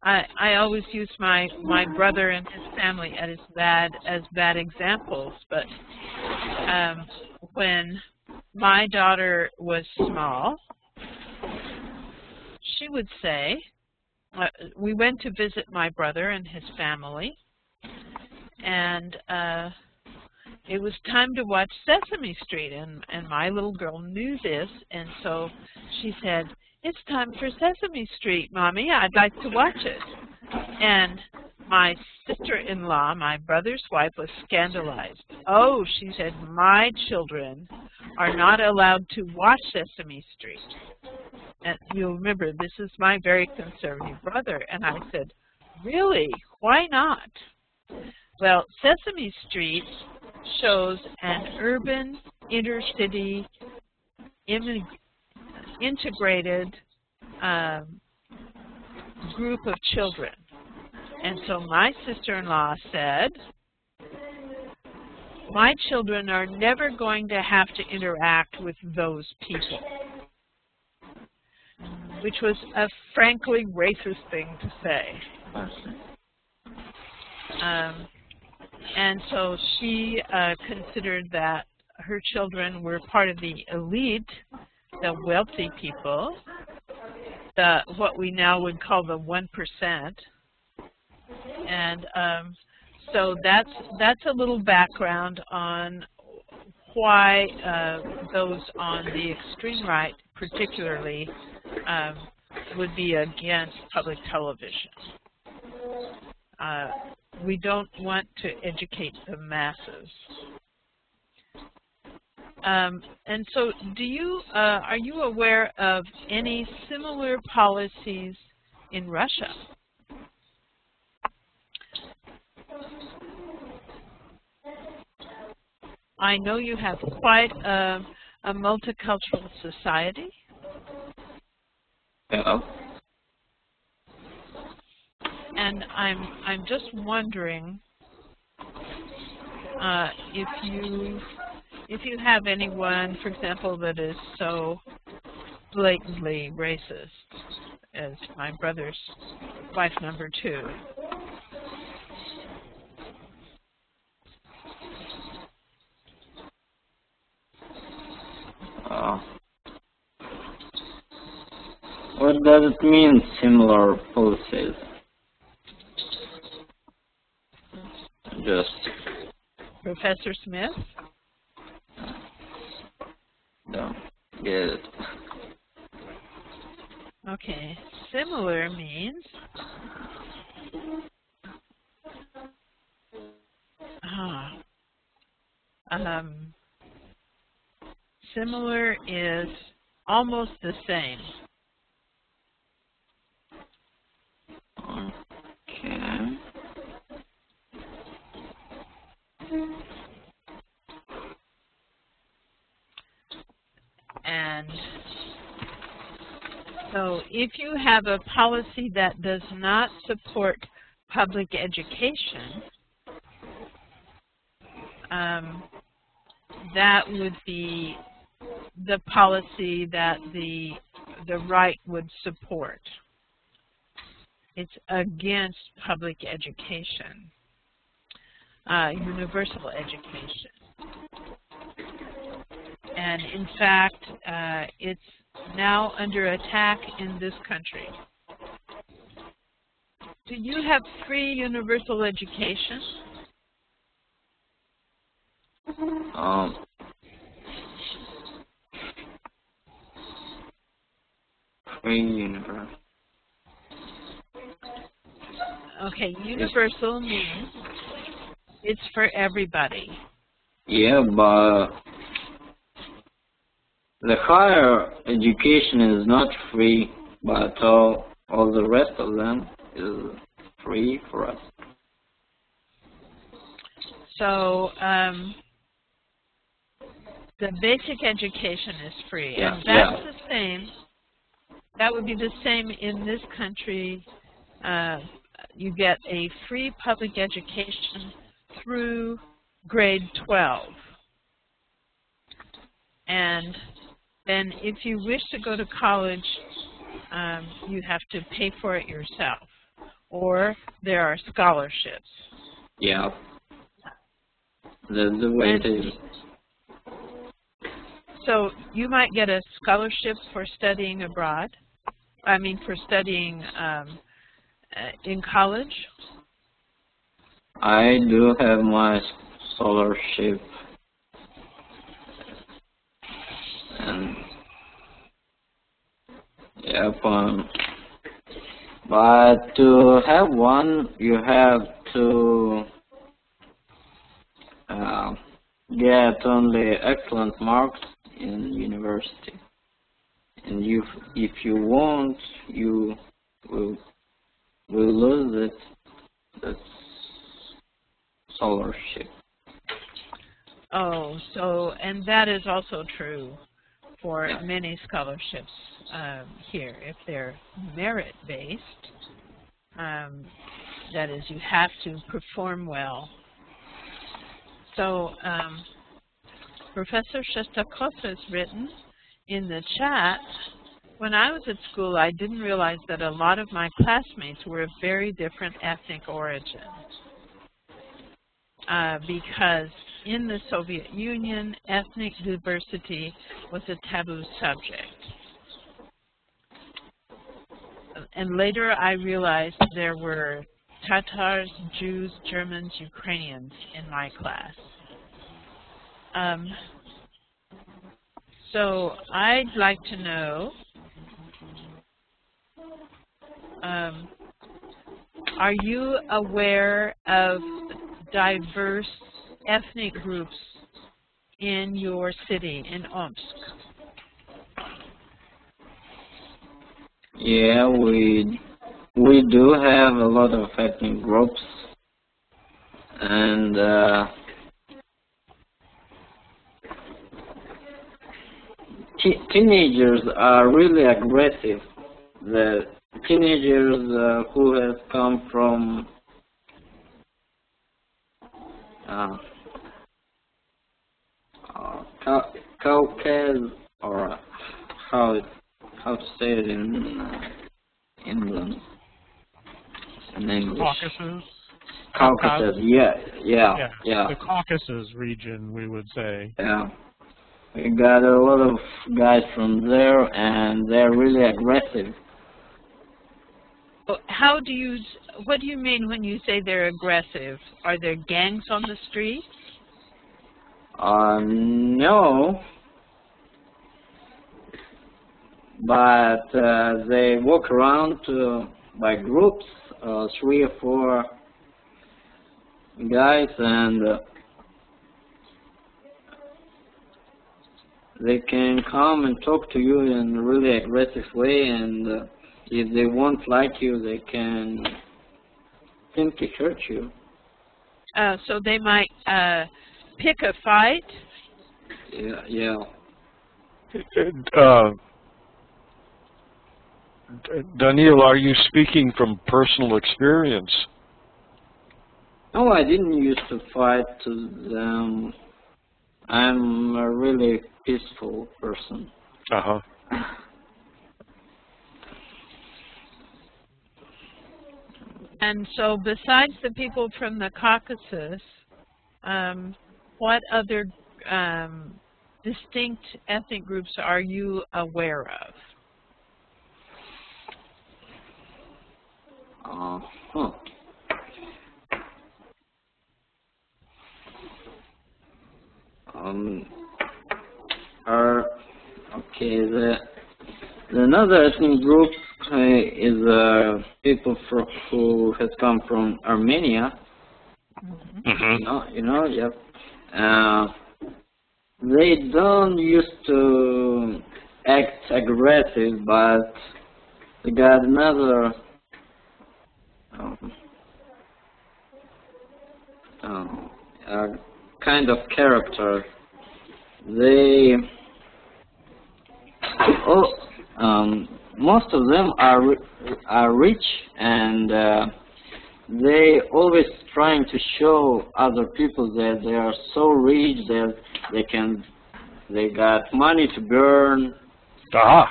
I always use my brother and his family as bad examples, but when my daughter was small, she would say, we went to visit my brother and his family, and it was time to watch Sesame Street, and my little girl knew this, and so she said, "It's time for Sesame Street, Mommy. I'd like to watch it." And my sister-in-law, my brother's wife, was scandalized. "Oh," she said, "my children are not allowed to watch Sesame Street." And you'll remember, this is my very conservative brother. And I said, "Really? Why not?" Well, Sesame Street shows an urban, inner-city, integrated group of children. And so my sister-in-law said, "My children are never going to have to interact with those people," which was a frankly racist thing to say. And so she considered that her children were part of the elite, the wealthy people, what we now would call the 1%. And so that's a little background on why those on the extreme right, particularly, would be against public television. We don't want to educate the masses. And so, do you are you aware of any similar policies in Russia? I know you have quite a multicultural society.
Yeah.
And I'm just wondering if you have anyone, for example, that is so blatantly racist as my brother's wife number 2.
What does it mean, similar policies? Just
Professor Smith?
don't get it.
Okay, similar means similar is almost the same.
Okay.
And so if you have a policy that does not support public education, that would be the policy that the right would support. It's against public education, universal education. And in fact, it's now under attack in this country. Do you have free universal education?
Free universal.
Okay, universal means it's for everybody.
Yeah, but the higher education is not free, but all the rest of them is free for us.
So the basic education is free,
Yeah,
and that's the same. That would be the same in this country. You get a free public education through grade 12. And then if you wish to go to college, you have to pay for it yourself. Or there are scholarships.
Yeah. That's the way it is.
So you might get a scholarship for studying abroad. I mean, for studying in college.
I do have my scholarship, and yep. But to have one, you have to get only excellent marks in university, and if you won't, you will lose that scholarship.
Oh, so, and that is also true for many scholarships here. If they're merit-based, that is, you have to perform well. So, Professor Shostakov has written in the chat, when I was at school, I didn't realize that a lot of my classmates were of very different ethnic origins. Because in the Soviet Union, ethnic diversity was a taboo subject. And later I realized there were Tatars, Jews, Germans, Ukrainians in my class. So I'd like to know, are you aware of diverse ethnic groups in your city, in Omsk?
Yeah, we do have a lot of ethnic groups, and teenagers are really aggressive. The teenagers who have come from Caucasus, or how to say it in England, in English. Caucasus, yeah.
The Caucasus region, we would say.
Yeah. We got a lot of guys from there, and they're really aggressive.
What do you mean when you say they're aggressive? Are there gangs on the street?
No. But they walk around by groups, 3 or 4 guys, and they can come and talk to you in a really aggressive way, and if they won't like you, they can simply hurt you.
So they might pick a fight?
Yeah.
Daniil, are you speaking from personal experience?
No, I didn't used to fight to them. I'm a really peaceful person.
Uh-huh.
And so besides the people from the Caucasus, what other distinct ethnic groups are you aware of?
Okay, another ethnic group is people who has come from Armenia.
Mm-hmm.
You know, yep. They don't used to act aggressive, but they got another kind of character. They most of them are rich, and they always trying to show other people that they are so rich that they got money to burn.
Ah,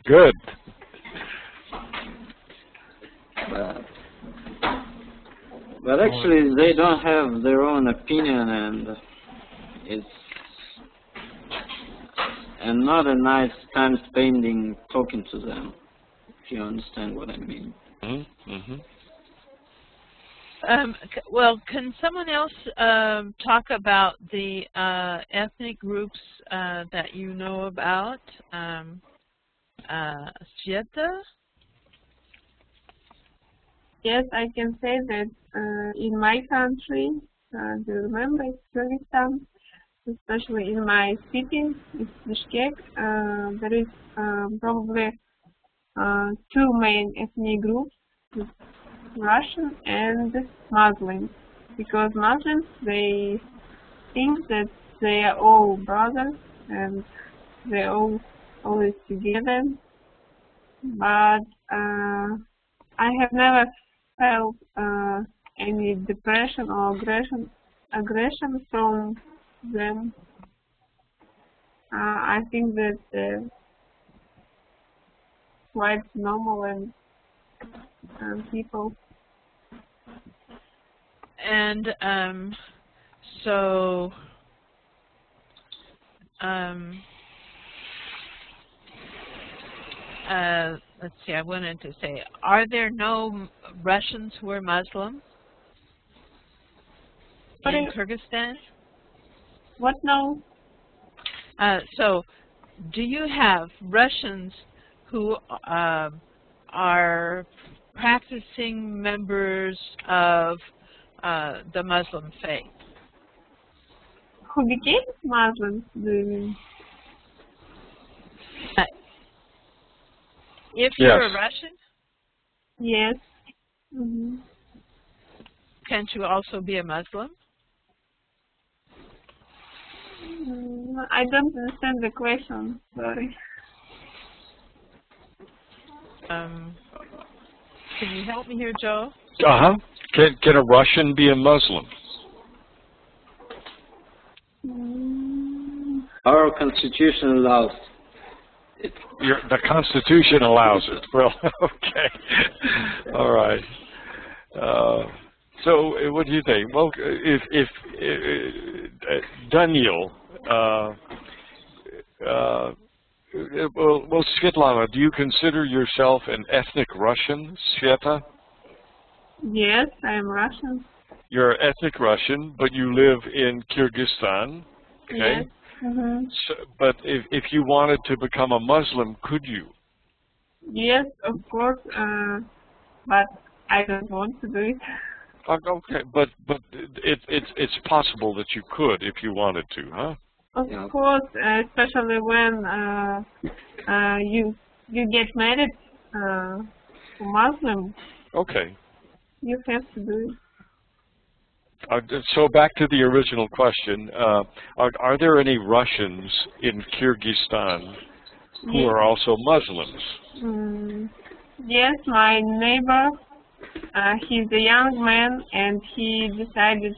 good.
But actually, they don't have their own opinion, and it's not a nice time spending talking to them, if you understand what I mean.
Mm-hmm.
Well, can someone else talk about the ethnic groups that you know about? Sveta?
Yes, I can say that in my country, do you remember, it's Kyrgyzstan, especially in my city, it's Bishkek, there is probably 2 main ethnic groups, Russian and Muslims, because Muslims, they think that they are all brothers and they're all always together, but I have never felt any depression or aggression from them. I think that quite normal and people.
And let's see, I wanted to say, are there no Russians who are Muslim in Kyrgyzstan?
What now?
So, do you have Russians who are practicing members of the Muslim faith?
who became Muslims, do you mean?
If you're a Russian,
Yes. Mm-hmm.
can't you also be a Muslim?
I don't understand the question. Sorry.
Can you help me here, Joe?
Can a Russian be a Muslim?
Our constitution allows it.
The Constitution allows it. Well, okay, all right. So, what do you think? Well, if Daniel, well, Svetlana, do you consider yourself an ethnic Russian, Sveta?
Yes, I am Russian.
You're ethnic Russian, but you live in Kyrgyzstan. Okay.
Yes. Mm-hmm.
So, but if you wanted to become a Muslim, could you?
Yes, of course, but I don't want to do it.
Okay, but it's possible that you could if you wanted to, huh?
Of course, especially when you get married to Muslim.
Okay.
You have to do it.
So back to the original question, are there any Russians in Kyrgyzstan who are also Muslims?
Yes, my neighbor, he's a young man and he decided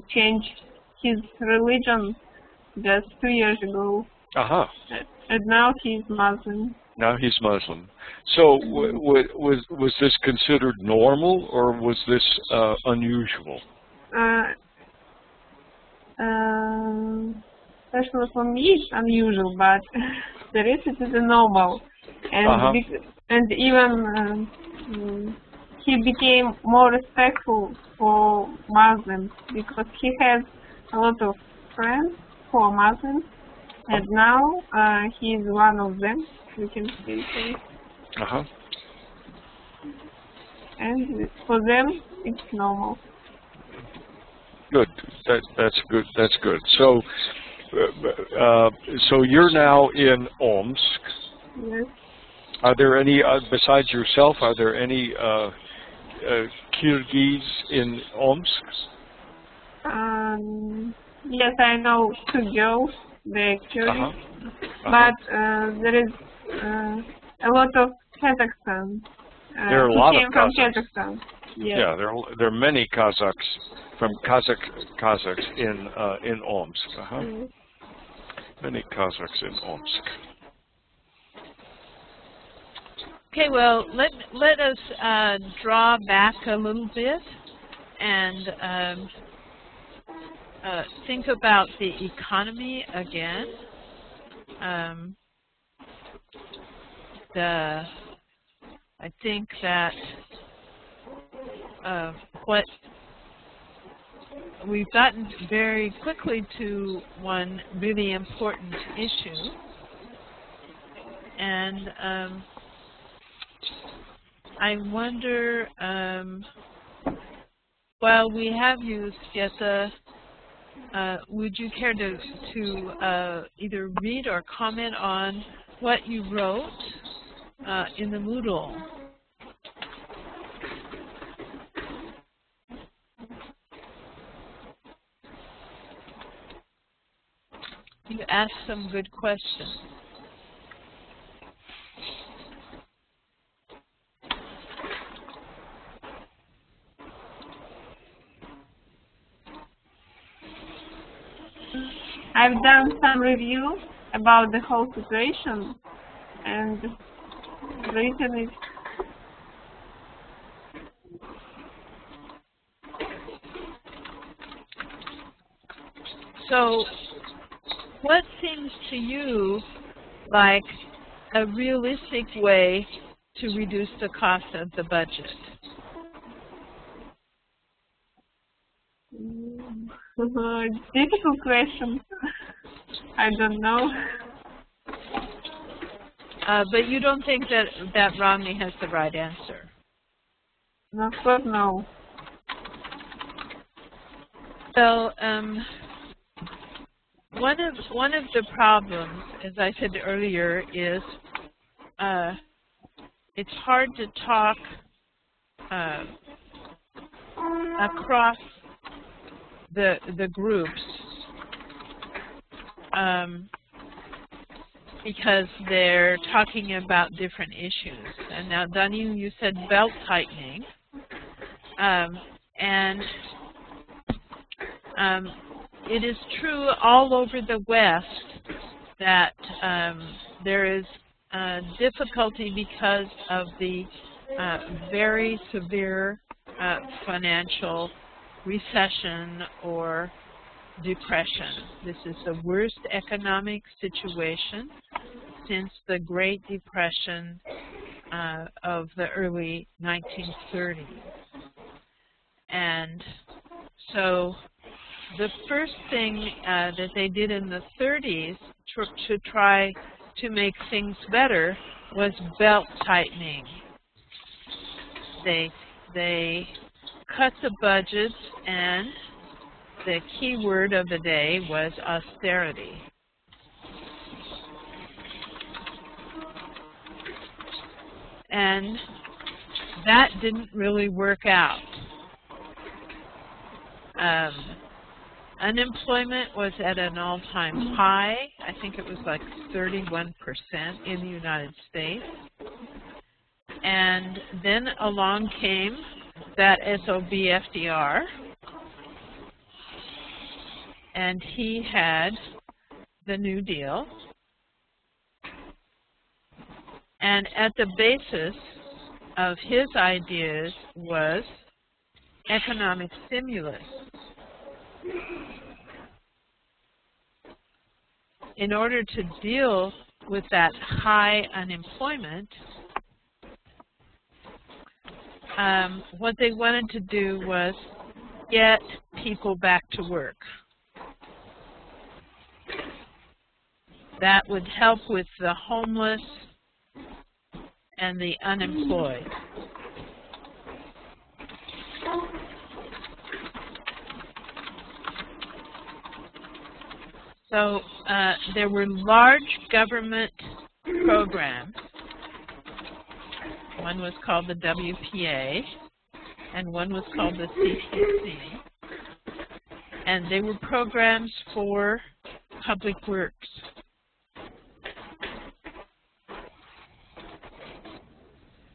change his religion just 2 years ago. And now he's Muslim.
Now he's Muslim. So was this considered normal or was this unusual?
Especially for me, it's unusual, but the rest it is normal. And and even he became more respectful for Muslims because he has a lot of friends who are Muslims, and now he is one of them. We can say so. And for them, it's normal.
Good. That's good. That's good. So, so you're now in Omsk.
Yes.
Are there any besides yourself? Are there any Kyrgyz in Omsk?
Yes, I know 2 girls. They're Kyrgyz, but there is a lot of Kazakhstan.
There are a lot of
from Kazakhstan. Yes.
Yeah, there are many Kazakhs from Kazakhs in Omsk. Many Kazakhs in Omsk.
Okay, well, let us draw back a little bit and think about the economy again. I think that what we've gotten very quickly to one really important issue, and I wonder, while we have you, Sveta, would you care to either read or comment on what you wrote in the Moodle? You asked some good questions.
I've done some review about the whole situation and written it.
So, what seems to you like a realistic way to reduce the cost of the budget?
Difficult question. I don't know.
But you don't think that Romney has the right answer?
Of course, no.
So, one of the problems, as I said earlier, is it's hard to talk across the groups because they're talking about different issues. And now, Donnie, you said belt tightening, and it is true all over the West that there is difficulty because of the very severe financial recession or depression. This is the worst economic situation since the Great Depression of the early 1930s. And so the first thing that they did in the 30s to try to make things better was belt tightening. They cut the budget, and the key word of the day was austerity. And that didn't really work out. Unemployment was at an all-time high. I think it was like 31% in the United States. And then along came that SOB FDR, and he had the New Deal. And at the basis of his ideas was economic stimulus. In order to deal with that high unemployment, what they wanted to do was get people back to work. That would help with the homeless and the unemployed. So there were large government programs. One was called the WPA, and one was called the CCC. And they were programs for public works.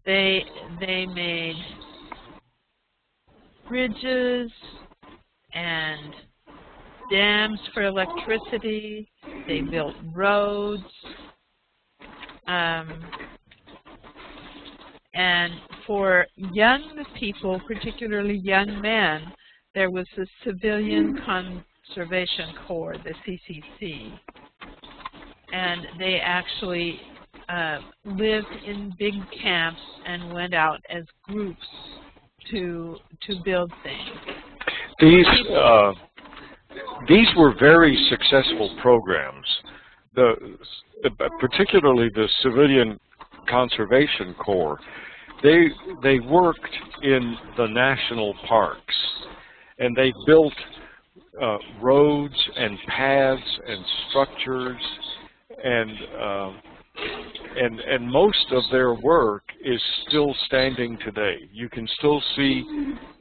They made bridges and dams for electricity. They built roads. And for young people, particularly young men, there was the Civilian Conservation Corps, the CCC. And they actually lived in big camps and went out as groups to build things.
These were very successful programs. Particularly the Civilian Conservation Corps. They worked in the national parks, and they built roads and paths and structures, and most of their work is still standing today. You can still see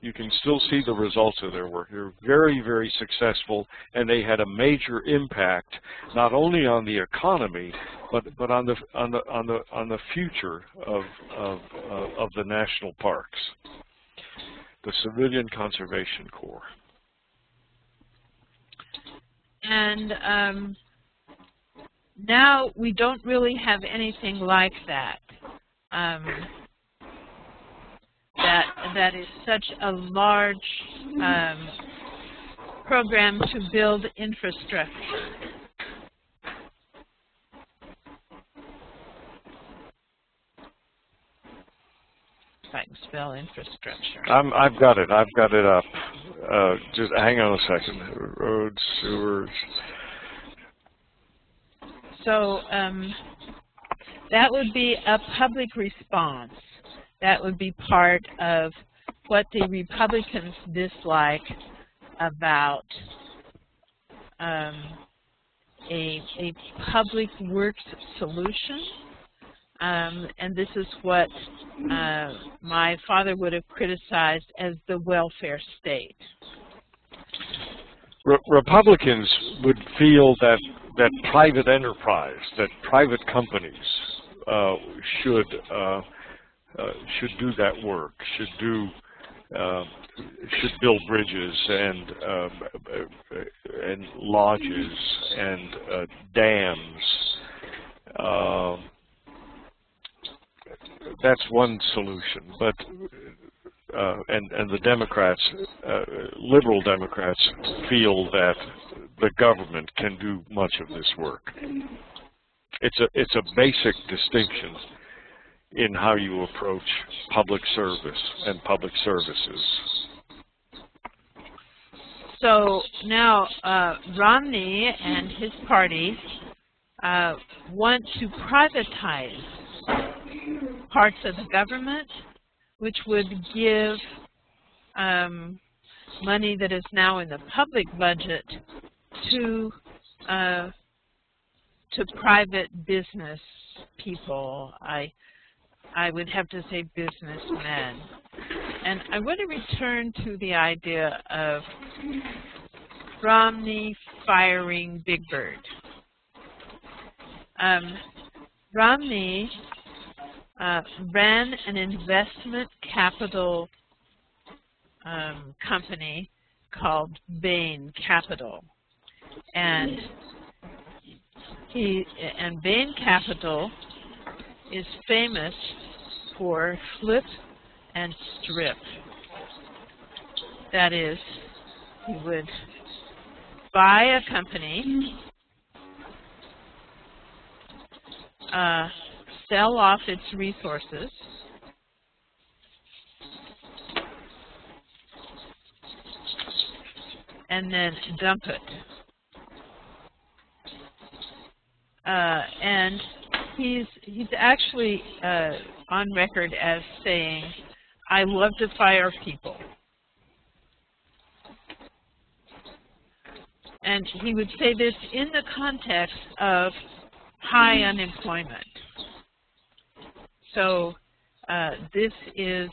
the results of their work. They're very, very successful, and they had a major impact not only on the economy, but on the future of the national parks. The Civilian Conservation Corps.
And now we don't really have anything like that. That is such a large program to build infrastructure. If I can spell infrastructure.
I've got it up. Just hang on a second. Roads, sewers.
So that would be a public response. That would be part of what the Republicans dislike about a public works solution, and this is what my father would have criticized as the welfare state.
Republicans would feel that private enterprise, that private companies should do that work, should build bridges and lodges and dams. That's one solution, but and the Democrats, liberal Democrats, feel that the government can do much of this work. It's a basic distinction in how you approach public service and public services.
So now Romney and his party want to privatize parts of the government, which would give money that is now in the public budget to private business people. I would have to say businessmen. And I want to return to the idea of Romney firing Big Bird. Romney ran an investment capital company called Bain Capital, and Bain Capital is famous for flip and strip. That is, he would buy a company, sell off its resources, and then dump it. And he's actually on record as saying, "I love to fire people." And he would say this in the context of high unemployment. So this is,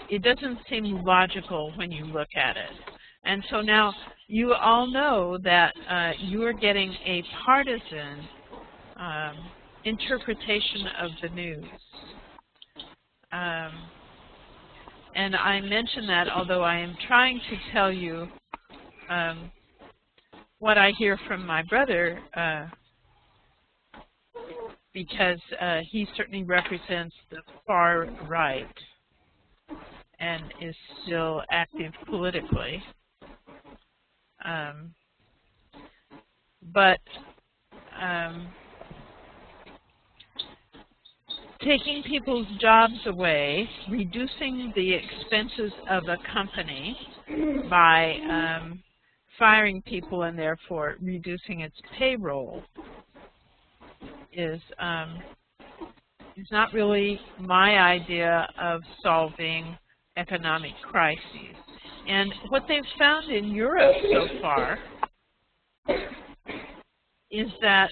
it doesn't seem logical when you look at it. And so now you all know that you are getting a partisan interpretation of the news. And I mention that although I am trying to tell you what I hear from my brother, because he certainly represents the far right and is still active politically. But taking people's jobs away, reducing the expenses of a company by firing people and therefore reducing its payroll is not really my idea of solving economic crises. And what they've found in Europe so far is that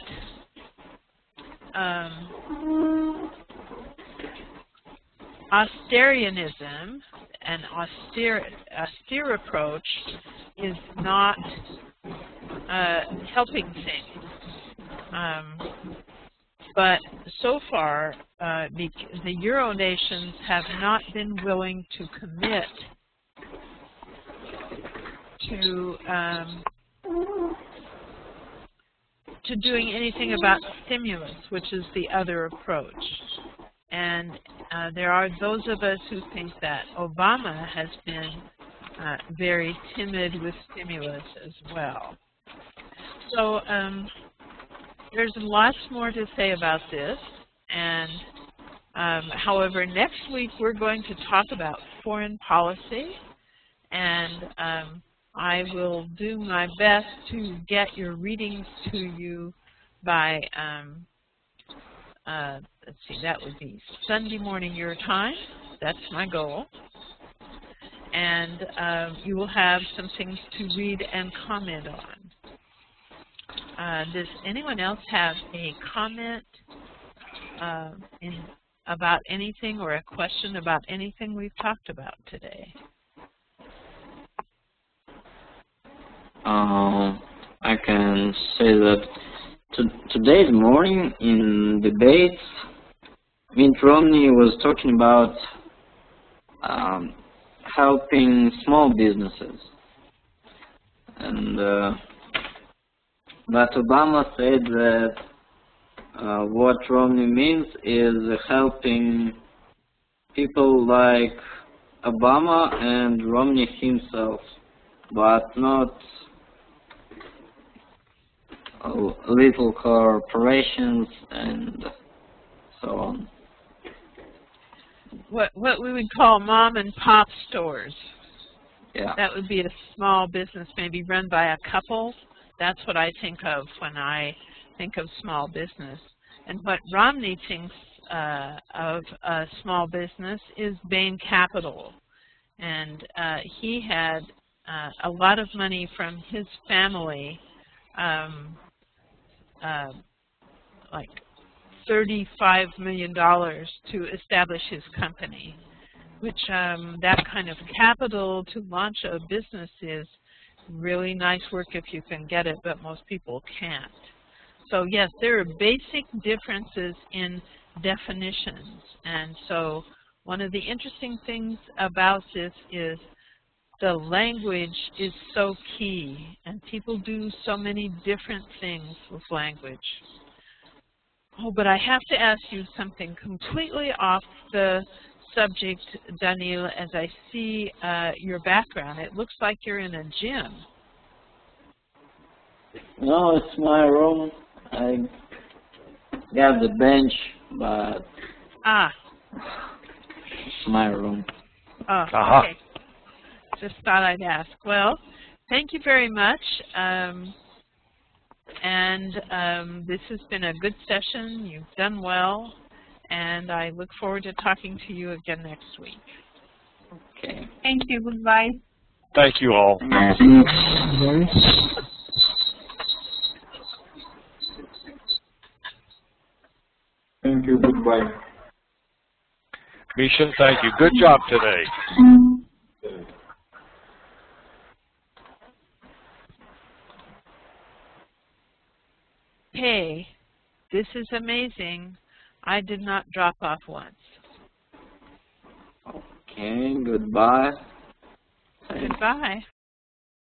austerianism, an austere approach, is not helping things. But so far, the Euro nations have not been willing to commit to doing anything about stimulus, which is the other approach. And there are those of us who think that Obama has been very timid with stimulus as well. So there's lots more to say about this. And however, next week we're going to talk about foreign policy, and I will do my best to get your readings to you by, let's see, that would be Sunday morning your time. That's my goal. And you will have some things to read and comment on. Does anyone else have a comment about anything or a question about anything we've talked about today?
I can say that today's morning in debates, Mitt Romney was talking about helping small businesses, and but Obama said that what Romney means is helping people like Obama and Romney himself, but not little corporations and so on.
What we would call mom and pop stores.
Yeah.
That would be a small business, maybe run by a couple. That's what I think of when I think of small business. And what Romney thinks of a small business is Bain Capital. And he had a lot of money from his family, like $35 million to establish his company, which that kind of capital to launch a business is really nice work if you can get it, but most people can't. So yes, there are basic differences in definitions, and so one of the interesting things about this is the language is so key, and people do so many different things with language. Oh, but I have to ask you something completely off the subject, Daniil, as I see your background. It looks like you're in a gym.
No, it's my room. I got the bench, but it's my room.
Oh, okay. Just thought I'd ask. Well, thank you very much. This has been a good session. You've done well, and I look forward to talking to you again next week.
Okay.
Thank you. Goodbye.
Thank you all.
Thank you. Goodbye.
Misha, thank you. Good job today.
Hey, this is amazing. I did not drop off once.
Okay, goodbye.
Goodbye.